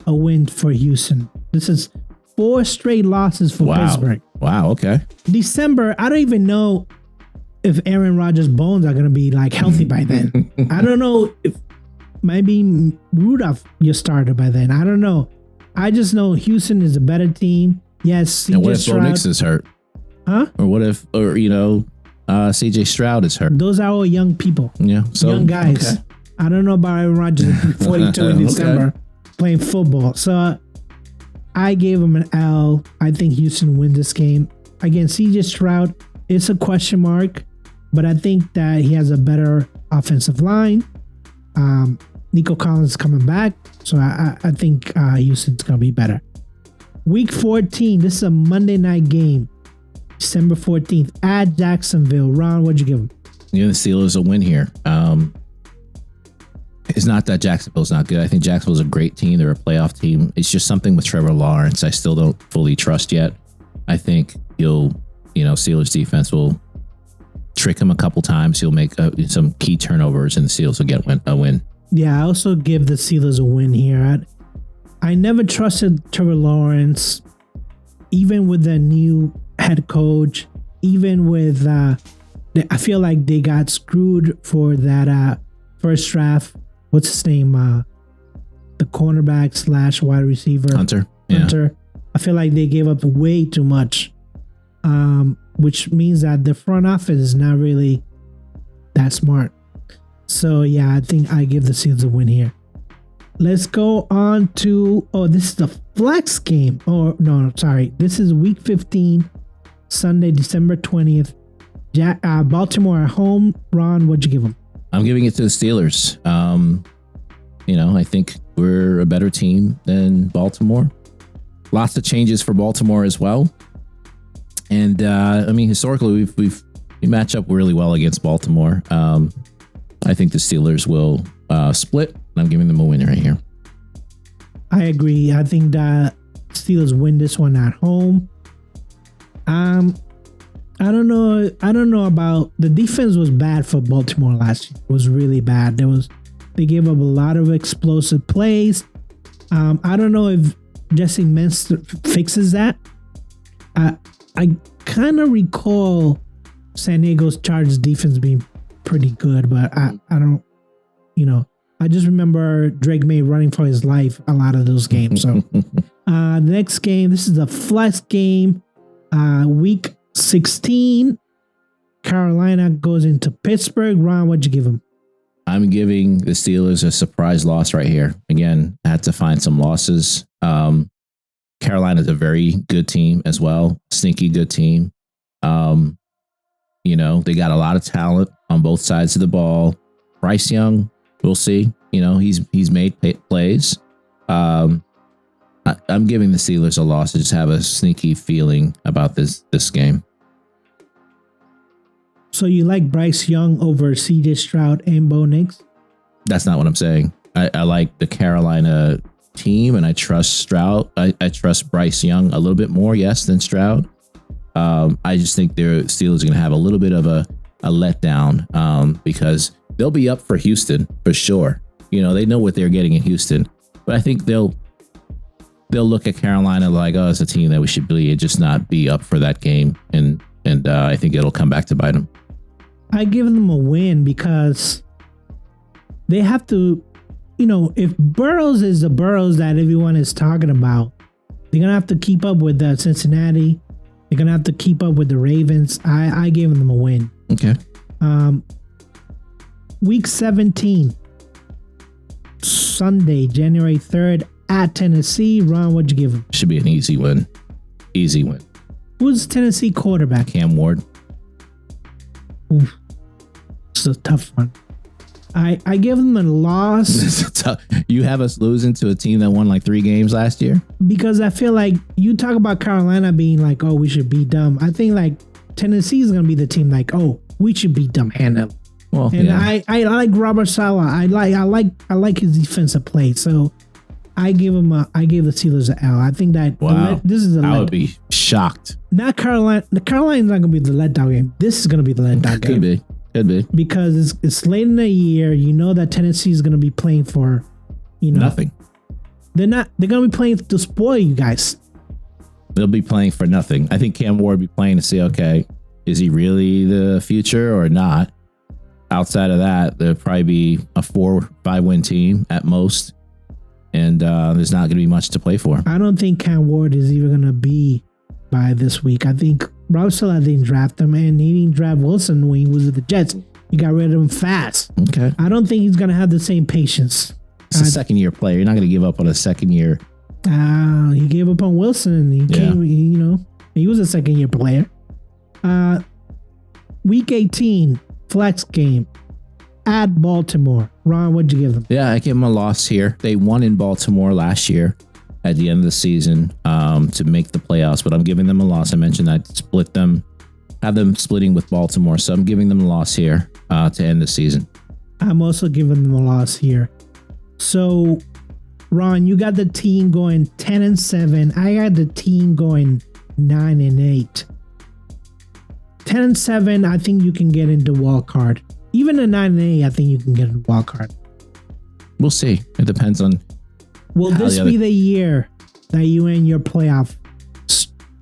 a win for Houston. This is 4 straight losses for Pittsburgh. Wow. Okay. December, I don't even know if Aaron Rodgers' bones are going to be like healthy by then. I don't know if maybe Rudolph you started by then. I don't know. I just know Houston is a better team. Yes. And what if Bo Nix is hurt? Huh? Or what if, CJ Stroud is hurt? Those are all young people. Yeah. So, young guys. Okay. I don't know about Aaron Rodgers at 42 in December playing football. So I gave him an L. I think Houston wins this game. Again, CJ Stroud, it's a question mark, but I think that he has a better offensive line. Nico Collins is coming back, so I think Houston's going to be better. Week 14, this is a Monday night game, December 14th at Jacksonville. Ron, what'd you give him? The Steelers will win here. It's not that Jacksonville's not good. I think Jacksonville's a great team. They're a playoff team. It's just something with Trevor Lawrence I still don't fully trust yet. I think Steelers defense will trick him a couple times. He'll make some key turnovers and the Steelers will get a win. Yeah, I also give the Steelers a win here. I never trusted Trevor Lawrence, even with the new head coach, even with, I feel like they got screwed for that first draft. What's his name? The cornerback / wide receiver. Hunter. I feel like they gave up way too much, which means that the front office is not really that smart. So, yeah, I think I give the Steelers a win here. Let's go on to, this is the flex game. Sorry. This is week 15, Sunday, December 20th. Baltimore at home. Ron, what'd you give them? I'm giving it to the Steelers. I think we're a better team than Baltimore. Lots of changes for Baltimore as well. And historically, we match up really well against Baltimore. I think the Steelers will split, and I'm giving them a win right here. I agree. I think that Steelers win this one at home. I don't know about the defense was bad for Baltimore last year. It was really bad. They gave up a lot of explosive plays. I don't know if Jesse Minster fixes that. I kind of recall San Diego's Chargers defense being pretty good, but I don't, I just remember Drake May running for his life a lot of those games. So the next game, this is a flex game, week 16. Carolina goes into Pittsburgh. Ron, what'd you give them? I'm giving the Steelers a surprise loss right here. Again, I had to find some losses. Carolina's a very good team as well. Sneaky good team. They got a lot of talent on both sides of the ball. Bryce Young, we'll see. He's made plays. I'm giving the Steelers a loss. I just have a sneaky feeling about this game. So you like Bryce Young over CJ Stroud and Bo Nix? That's not what I'm saying. I like the Carolina team, and I trust Stroud. I trust Bryce Young a little bit more, yes, than Stroud. I just think the Steelers are going to have a little bit of a letdown because they'll be up for Houston for sure. They know what they're getting in Houston, but I think they'll look at Carolina like, it's a team that we should really just not be up for that game, and I think it'll come back to bite them. I give them a win because they have to, if Burrows is the Burrows that everyone is talking about, they're going to have to keep up with Cincinnati. They're going to have to keep up with the Ravens. I gave them a win. Okay. Week 17, Sunday, January 3rd at Tennessee. Ron, what'd you give them? Should be an easy win. Easy win. Who's Tennessee quarterback? Cam Ward. Oof. It's a tough one. I give them a loss You have us losing to a team that won like 3 games last year? because I feel like you talk about Carolina being like, oh, we should beat them. I think like Tennessee is going to be the team like, oh, we should beat them handily. Well, And yeah. I like Robert Saleh. I like his defensive play. So I gave the Steelers an L. I think that Wow. this is I would be shocked. not Carolina. The Carolina's not going to be the letdown game. This is going to be the letdown game. Could be. Because it's late in the year. You know that Tennessee is going to be playing for, Nothing. They're going to be playing to spoil you guys. They'll be playing for nothing. I think Cam Ward will be playing to see, okay, is he really the future or not? Outside of that, there'll probably be a 4-5 win team at most. And there's not going to be much to play for. I don't think Cam Ward is even going to be by this week. I think Rob Saleh didn't draft him, and he didn't draft Wilson when he was with the Jets. He got rid of him fast. Okay. I don't think he's going to have the same patience. It's a second-year player. You're not going to give up on a second-year. He gave up on Wilson. He came, he was a second-year player. Week 18, flex game at Baltimore. Ron, what'd you give them? Yeah, I give them a loss here. They won in Baltimore last year at the end of the season to make the playoffs, but I'm giving them a loss. I mentioned I'd have them splitting with Baltimore, so I'm giving them a loss here to end the season. I'm also giving them a loss here. So, Ron, you got the team going 10-7. I got the team going 9-8. 10-7, I think you can get into wild card. Even a 9-8, I think you can get into wild card. We'll see. It depends on. Will this be the year that you end your playoff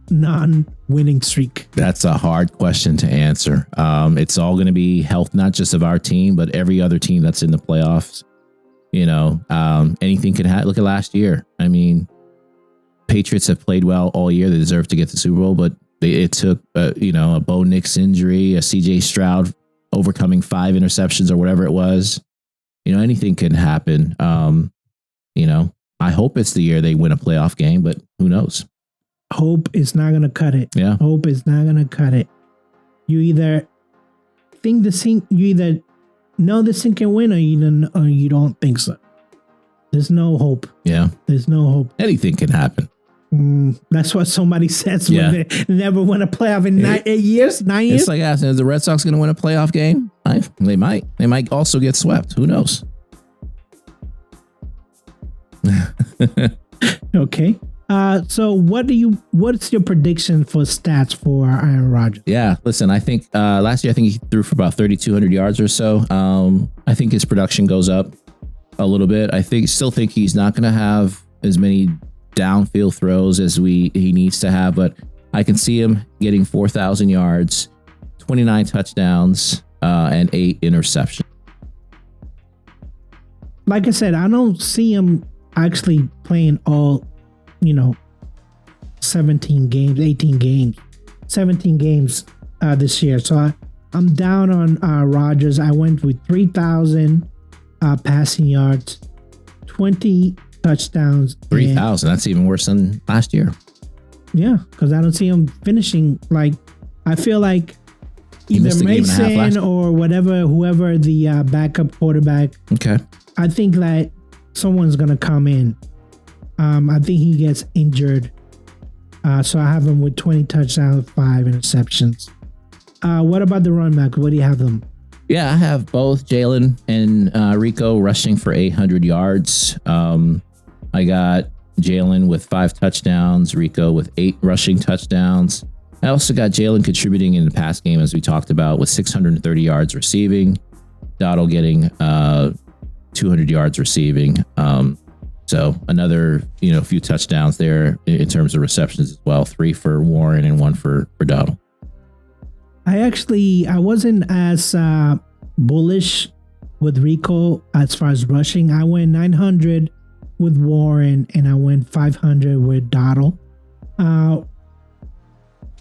non-winning streak? That's a hard question to answer. It's all going to be health, not just of our team, but every other team that's in the playoffs. Anything can happen. Look at last year. I mean, Patriots have played well all year. They deserve to get the Super Bowl, but it took, a Bo Nix injury, a CJ Stroud overcoming 5 interceptions or whatever it was. Anything can happen. I hope it's the year they win a playoff game, but who knows? Hope is not going to cut it. Yeah. Hope is not going to cut it. You either think you either know this thing can win or you don't think so. There's no hope. Yeah. There's no hope. Anything can happen. That's what somebody says Yeah. when they never win a playoff in 9 years. It's like asking, is the Red Sox going to win a playoff game? They might. They might also get swept. Who knows? Okay. So what's your prediction for stats for Aaron Rodgers? Yeah, listen, I think last year, he threw for about 3,200 yards or so. I think his production goes up a little bit. Still think he's not going to have as many downfield throws as he needs to have, but I can see him getting 4,000 yards, 29 touchdowns, and 8 interceptions. Like I said, I don't see him actually playing all, 17 games, 18 games, 17 games this year. So I'm down on Rodgers. I went with 3,000 passing yards, 20 touchdowns. 3,000. That's even worse than last year. Yeah, because I don't see him finishing. Like, I feel like either Mason or whoever the backup quarterback. Okay. I think that someone's going to come in. I think he gets injured. So I have him with 20 touchdowns, 5 interceptions. What about the run back? What do you have them? Yeah, I have both Jalen and Rico rushing for 800 yards. I got Jalen with 5 touchdowns, Rico with 8 rushing touchdowns. I also got Jalen contributing in the pass game, as we talked about, with 630 yards receiving. Dottle getting 200 yards receiving. So another, few touchdowns there in terms of receptions as well. 3 for Warren and 1 for Dottle. I wasn't as bullish with Rico as far as rushing. I went 900 with Warren and I went 500 with Dottle.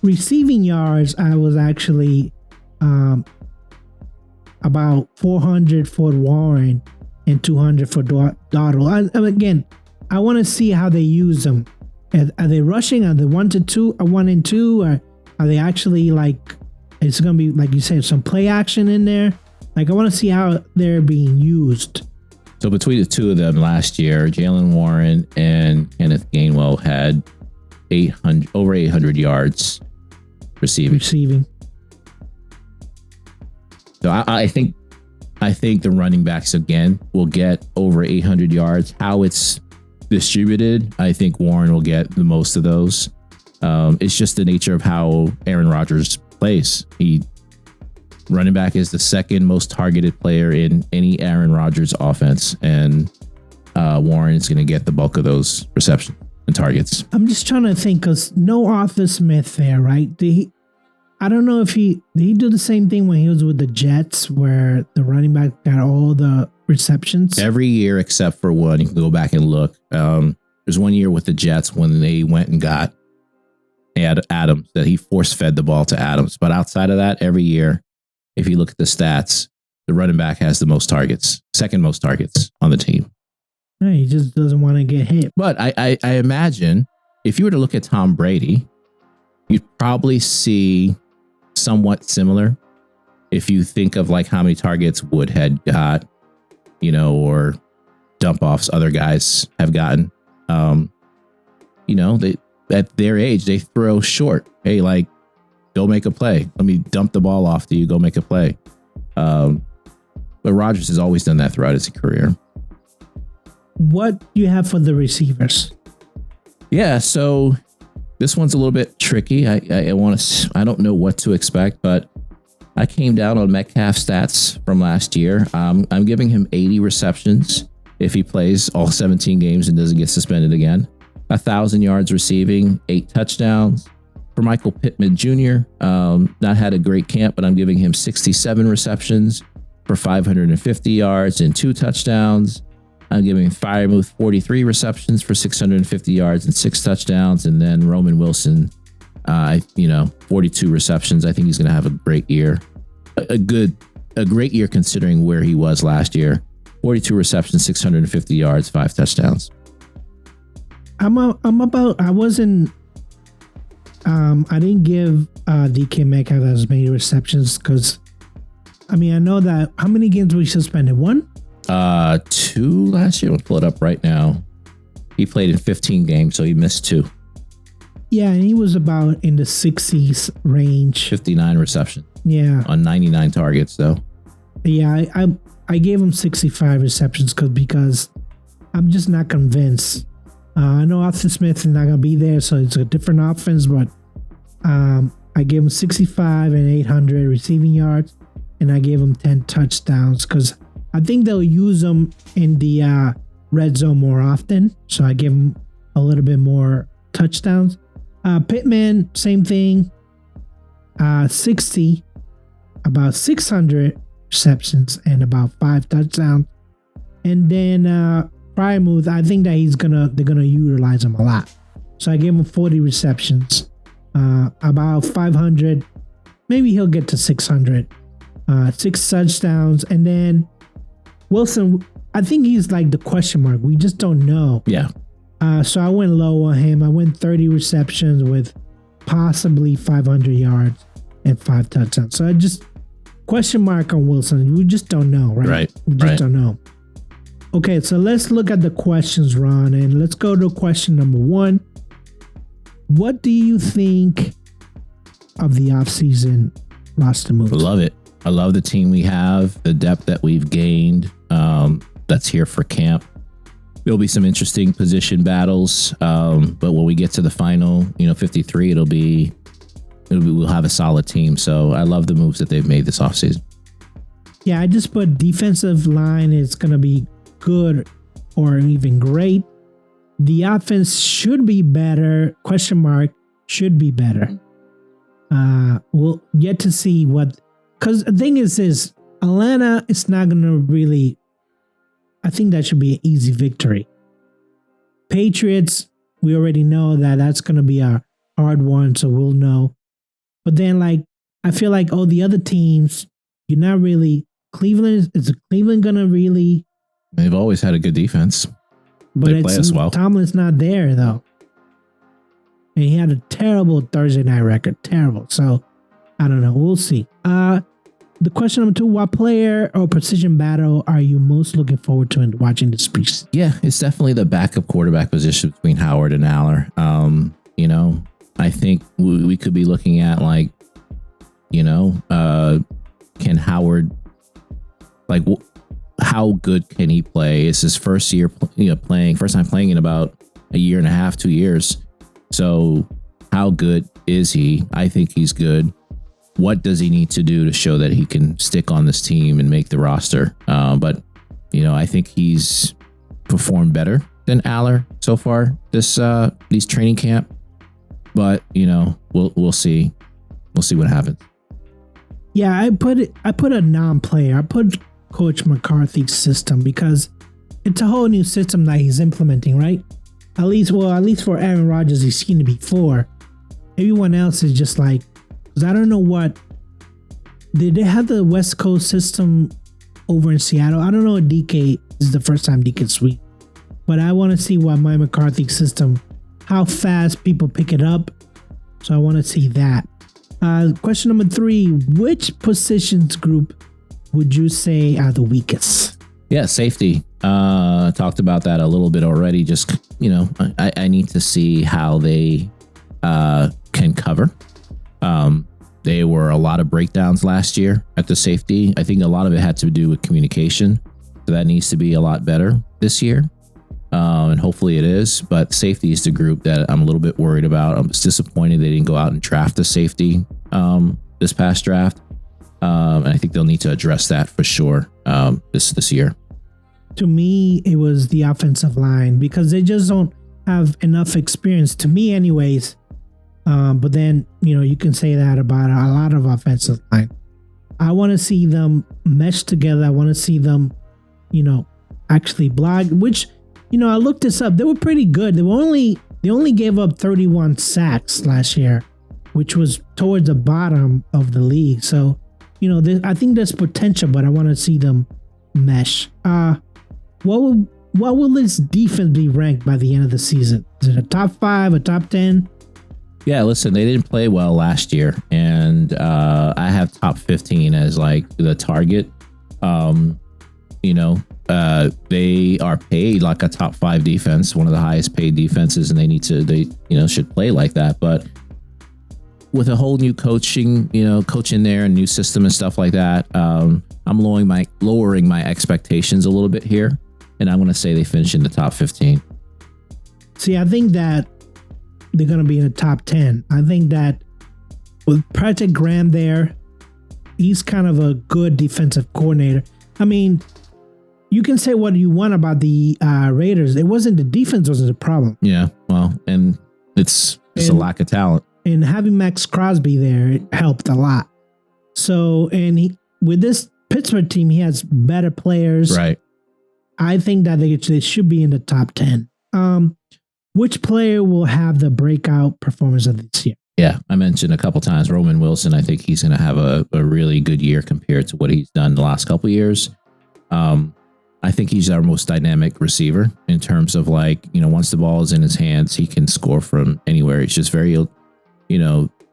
Receiving yards, I was actually about 400 for Warren and 200 for Dottle. Again, I want to see how they use them. Are they rushing? Are they 1 and 2? Or are they actually it's going to be, like you said, some play action in there? Like, I want to see how they're being used. So between the two of them last year, Jalen Warren and Kenneth Gainwell had over 800 yards receiving. So I think the running backs again will get over 800 yards. How it's distributed, I think Warren will get the most of those. It's just the nature of how Aaron Rodgers plays. Running back is the second most targeted player in any Aaron Rodgers offense, and Warren is going to get the bulk of those receptions and targets. I'm just trying to think, because no Arthur Smith there, right? I don't know if did he do the same thing when he was with the Jets, where the running back got all the receptions? Every year except for one. You can go back and look. There's one year with the Jets when they went and got Adams, that he force-fed the ball to Adams. But outside of that, every year, if you look at the stats, the running back has the most targets, second most targets on the team. Yeah, he just doesn't want to get hit. But I imagine if you were to look at Tom Brady, you'd probably see somewhat similar. If you think of like how many targets Woodhead got, or dump offs other guys have gotten, they at their age, they throw short. Hey, like, go make a play. Let me dump the ball off to you. Go make a play. But Rodgers has always done that throughout his career. What do you have for the receivers? Yeah, so this one's a little bit tricky. I don't know what to expect, but I came down on Metcalf stats from last year. I'm giving him 80 receptions if he plays all 17 games and doesn't get suspended again. 1,000 yards receiving, 8 touchdowns. For Michael Pittman Jr., not had a great camp, but I'm giving him 67 receptions for 550 yards and 2 touchdowns. I'm giving Freiermuth 43 receptions for 650 yards and 6 touchdowns. And then Roman Wilson, 42 receptions. I think he's going to have a great year. A great year considering where he was last year. 42 receptions, 650 yards, 5 touchdowns. I didn't give DK Metcalf as many receptions because, I know that how many games we suspended? 1? 2 last year. We'll pull it up right now. He played in 15 games, so he missed 2. Yeah, and he was about in the 60s range. 59 receptions. Yeah. On 99 targets, though. Yeah, I gave him 65 receptions because I'm just not convinced. I know Arthur Smith is not going to be there, so it's a different offense, but I gave him 65 and 800 receiving yards, and I gave him 10 touchdowns because I think they'll use him in the red zone more often, so I give him a little bit more touchdowns. Pittman, same thing, 60, about 600 receptions and about 5 touchdowns. And then Freiermuth, I think that they're gonna utilize him a lot. So I gave him 40 receptions, about 500. Maybe he'll get to 600. 6 touchdowns, and then Wilson, I think he's like the question mark. We just don't know. Yeah. So I went low on him. I went 30 receptions with possibly 500 yards and 5 touchdowns. So I just question mark on Wilson. We just don't know, right? Right. We just don't know. Okay, so let's look at the questions, Ron, and let's go to question number 1. What do you think of the offseason roster moves? Love it. I love the team we have, the depth that we've gained. That's here for camp. There'll be some interesting position battles, but when we get to the final, 53, we'll have a solid team. So I love the moves that they've made this offseason. Yeah, I just put defensive line is going to be good or even great. The offense should be better. Question mark, should be better. We'll get to see what, because the thing is Atlanta is not going to really, I think that should be an easy victory. Patriots, we already know that that's going to be a hard one, so we'll know. But then, I feel like all the other teams, you're not really, is Cleveland going to really? They've always had a good defense. But they play us well. Tomlin's not there, though. And he had a terrible Thursday night record. Terrible. So, I don't know. We'll see. the question number 2, what player or position battle are you most looking forward to in watching this piece? Yeah, it's definitely the backup quarterback position between Howard and Aller. I think we could be looking at can Howard, how good can he play? It's his first year, first time playing in about a year and a half, 2 years. So how good is he? I think he's good. What does he need to do to show that he can stick on this team and make the roster? But I think he's performed better than Aller so far these training camp. But we'll see. We'll see what happens. Yeah, I put a non-player. I put Coach McCarthy's system because it's a whole new system that he's implementing, right? At least for Aaron Rodgers, he's seen it before. Everyone else is just because I don't know what did they have the West Coast system over in Seattle. I don't know if DK this is the first time DK sweep, but I want to see what my McCarthy system, how fast people pick it up. So I want to see that. Question number 3, which positions group would you say are the weakest? Yeah, safety. Talked about that a little bit already. Just, I need to see how they can cover. There were a lot of breakdowns last year at the safety. I think a lot of it had to do with communication. So that needs to be a lot better this year. And hopefully it is. But safety is the group that I'm a little bit worried about. I'm disappointed they didn't go out and draft a safety this past draft. And I think they'll need to address that for sure this year. To me, it was the offensive line because they just don't have enough experience, to me anyways. But then, you can say that about a lot of offensive line. I want to see them mesh together. I want to see them, actually block, which, I looked this up. They were pretty good. They only gave up 31 sacks last year, which was towards the bottom of the league. So, I think there's potential, but I want to see them mesh. What will this defense be ranked by the end of the season? Is it a top 5, a top 10? Yeah, listen, they didn't play well last year, and I have top 15 as the target. They are paid like a top 5 defense, one of the highest paid defenses, and they should play like that. But with a whole new coaching there and new system and stuff like that, I'm lowering my expectations a little bit here, and I'm going to say they finish in the top 15. See, I think that they're going to be in the top 10. I think that with Patrick Graham there, he's kind of a good defensive coordinator. I mean, you can say what you want about the Raiders. It wasn't the defense wasn't the problem. Yeah, well, and it's a lack of talent. And having Max Crosby there, it helped a lot. So, with this Pittsburgh team, he has better players. Right. I think that they should be in the top 10. Which player will have the breakout performance of this year? Yeah, I mentioned a couple times Roman Wilson. I think he's going to have a really good year compared to what he's done the last couple of years. I think he's our most dynamic receiver in terms of once the ball is in his hands, he can score from anywhere. He's just very,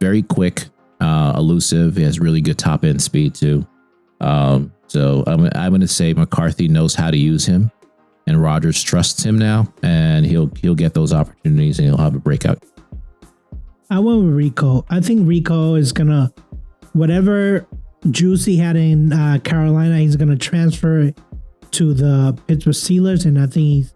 very quick, elusive. He has really good top end speed too. So I'm going to say McCarthy knows how to use him, and Rodgers trusts him now, and he'll get those opportunities and he'll have a breakout. I went with Rico. I think Rico is gonna whatever juice he had in Carolina, he's gonna transfer to the Pittsburgh Steelers, and I think he's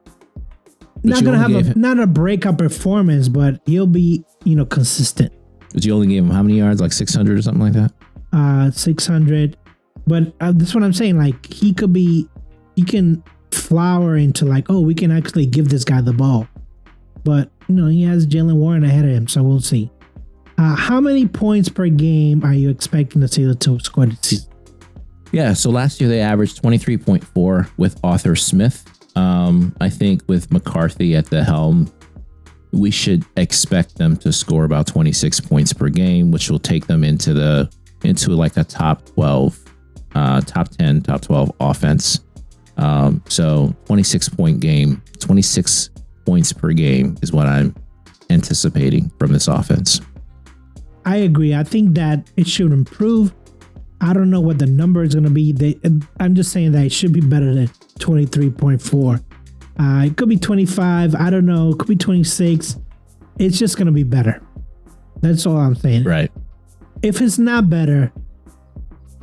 not gonna have not a breakout performance, but he'll be consistent. But you only gave him how many yards? Like 600 or something like that? 600. But that's what I'm saying. He can flower into we can actually give this guy the ball. But, he has Jalen Warren ahead of him, so we'll see. How many points per game are you expecting the Steelers to score this season? Yeah, so last year they averaged 23.4 with Arthur Smith. I think with McCarthy at the helm, we should expect them to score about 26 points per game, which will take them into a top 12, top 10, top 12 offense. So 26 points per game is what I'm anticipating from this offense. I agree. I think that it should improve. I don't know what the number is going to be. I'm just saying that it should be better than 23.4. It could be 25. I don't know. It could be 26. It's just going to be better. That's all I'm saying. Right. If it's not better,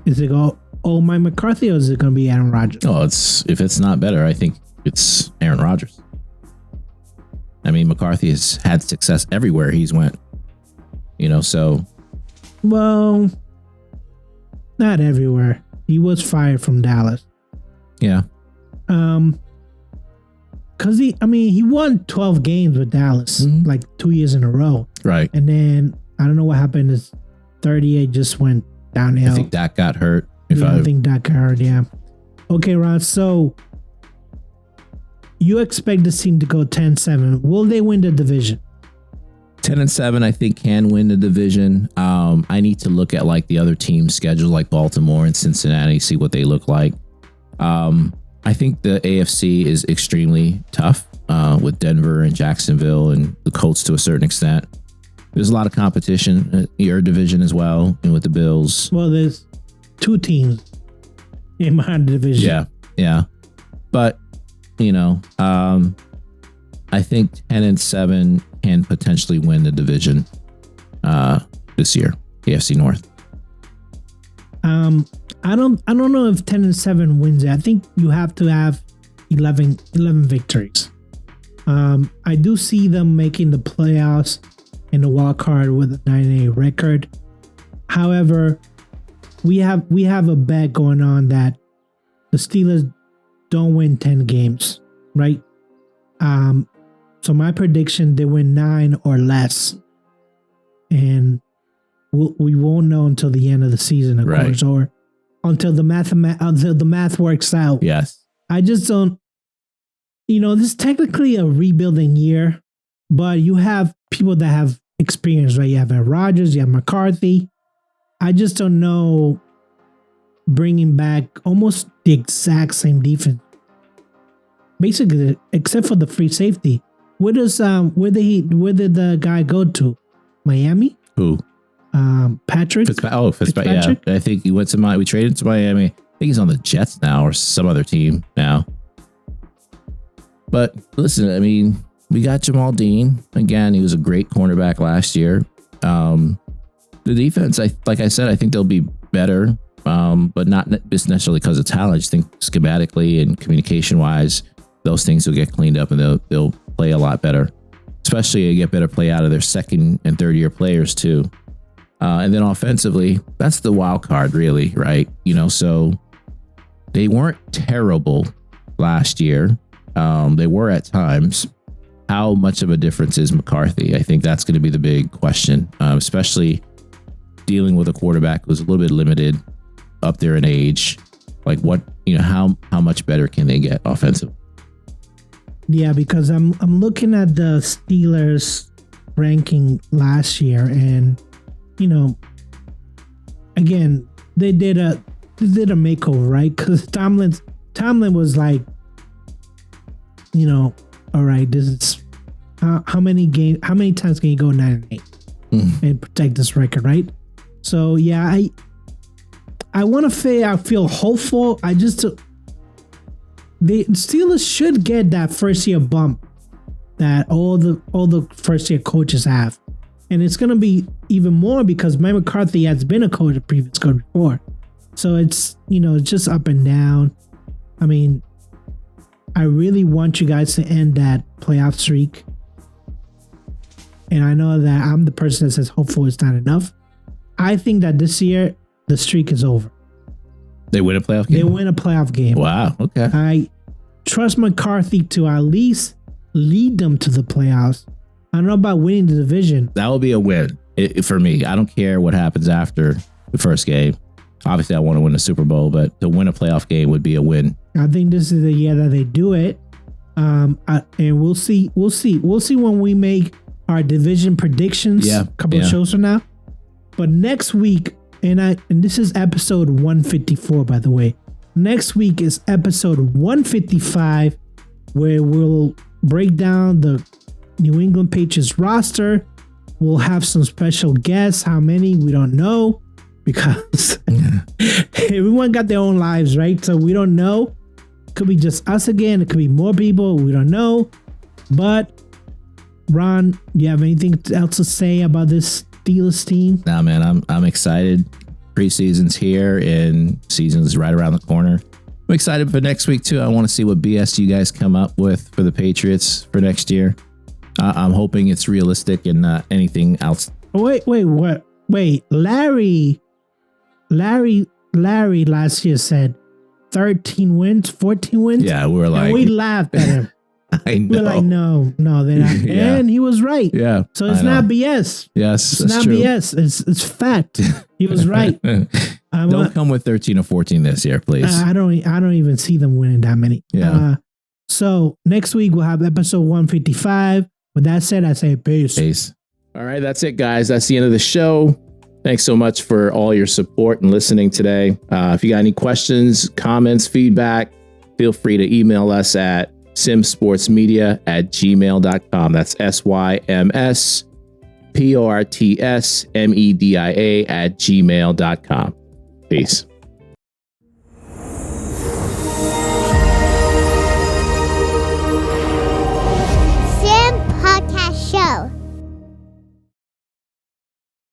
is it Mike McCarthy, or is it going to be Aaron Rodgers? Oh, if it's not better, I think it's Aaron Rodgers. I mean, McCarthy has had success everywhere he's went. So. Well, not everywhere. He was fired from Dallas. Yeah. Because he won 12 games with Dallas, like 2 years in a row. Right. And then I don't know what happened. His 38 just went downhill. I think Dak got hurt. I think Dak got hurt, yeah. Okay, Ron, so you expect this team to go 10-7. Will they win the division? 10-7, I think, can win the division. I need to look at like the other teams' schedule, like Baltimore and Cincinnati, see what they look like. I think the AFC is extremely tough with Denver and Jacksonville and the Colts to a certain extent. There's a lot of competition in your division as well, and with the Bills. Well, there's 2 teams in my division. Yeah. But, I think 10-7 can potentially win the division this year, AFC North. I don't know if 10-7 wins it. I think you have to have 11 victories. I do see them making the playoffs in the wild card with a 9-8 record. However, we have a bet going on that the Steelers don't win 10 games, right? So my prediction, they win 9 or less, and we won't know until the end of the season, of course, or until the math works out. Yes. I just don't. This is technically a rebuilding year, but you have people that have experience, right? You have Rodgers, you have McCarthy. I just don't know bringing back almost the exact same defense, basically, except for the free safety. Where did the guy go to? Miami? Who? Patrick. Fitzpatrick. Yeah, I think he went to Miami. We traded to Miami. I think he's on the Jets now or some other team now. But listen, I mean, we got Jamal Dean again. He was a great cornerback last year. The defense, like I said, I think they'll be better, but not just necessarily because of talent. I just think schematically and communication wise, those things will get cleaned up and they'll play a lot better. Especially get better play out of their second and third year players too. And then offensively, that's the wild card, really, right? So they weren't terrible last year. They were at times. How much of a difference is McCarthy? I think that's going to be the big question, especially dealing with a quarterback who's a little bit limited up there in age. Like how much better can they get offensively? Yeah, because I'm looking at the Steelers ranking last year, and again, they did a makeover, right? Because Tomlin was like, all right, this is how many times can you go 9-8 and protect this record, right? So yeah, I want to say I feel hopeful. The Steelers should get that first year bump that all the first year coaches have. And it's going to be even more because Mike McCarthy has been a coach, a previous coach before. So it's, it's just up and down. I mean, I really want you guys to end that playoff streak. And I know that I'm the person that says hopeful it's not enough. I think that this year, the streak is over. They win a playoff game? They win a playoff game. Wow, okay. I trust McCarthy to at least lead them to the playoffs. I don't know about winning the division. That will be a win for me. I don't care what happens after the first game. Obviously, I want to win the Super Bowl, but to win a playoff game would be a win. I think this is the year that they do it. And we'll see. We'll see when we make our division predictions a couple of shows from now. But next week, and this is episode 154, by the way. Next week is episode 155, where we'll break down the New England Patriots roster. We'll have some special guests. How many? We don't know. because everyone got their own lives, right? So we don't know. Could be just us again. It could be more people. We don't know. But Ron, do you have anything else to say about this Steelers team? Nah, man, I'm excited. Preseason's here and season's right around the corner. I'm excited for next week too. I want to see what BS you guys come up with for the Patriots for next year. I'm hoping it's realistic and not anything else. Wait, what? Wait, Larry last year said 13 wins, 14 wins. Yeah, we were like, and we laughed at him. I know. We're like, no, they're not. Yeah. And he was right. Yeah. So it's not BS. Yes, it's not true. BS. It's fact. He was right. Don't come with 13 or 14 this year, please. I don't even see them winning that many. Yeah. So next week we'll have episode 155. With that said, I say peace. Peace. All right, that's it, guys. That's the end of the show. Thanks so much for all your support and listening today. If you got any questions, comments, feedback, feel free to email us at simsportsmedia@gmail.com. That's SYMSPORTSMEDIA@gmail.com. Peace.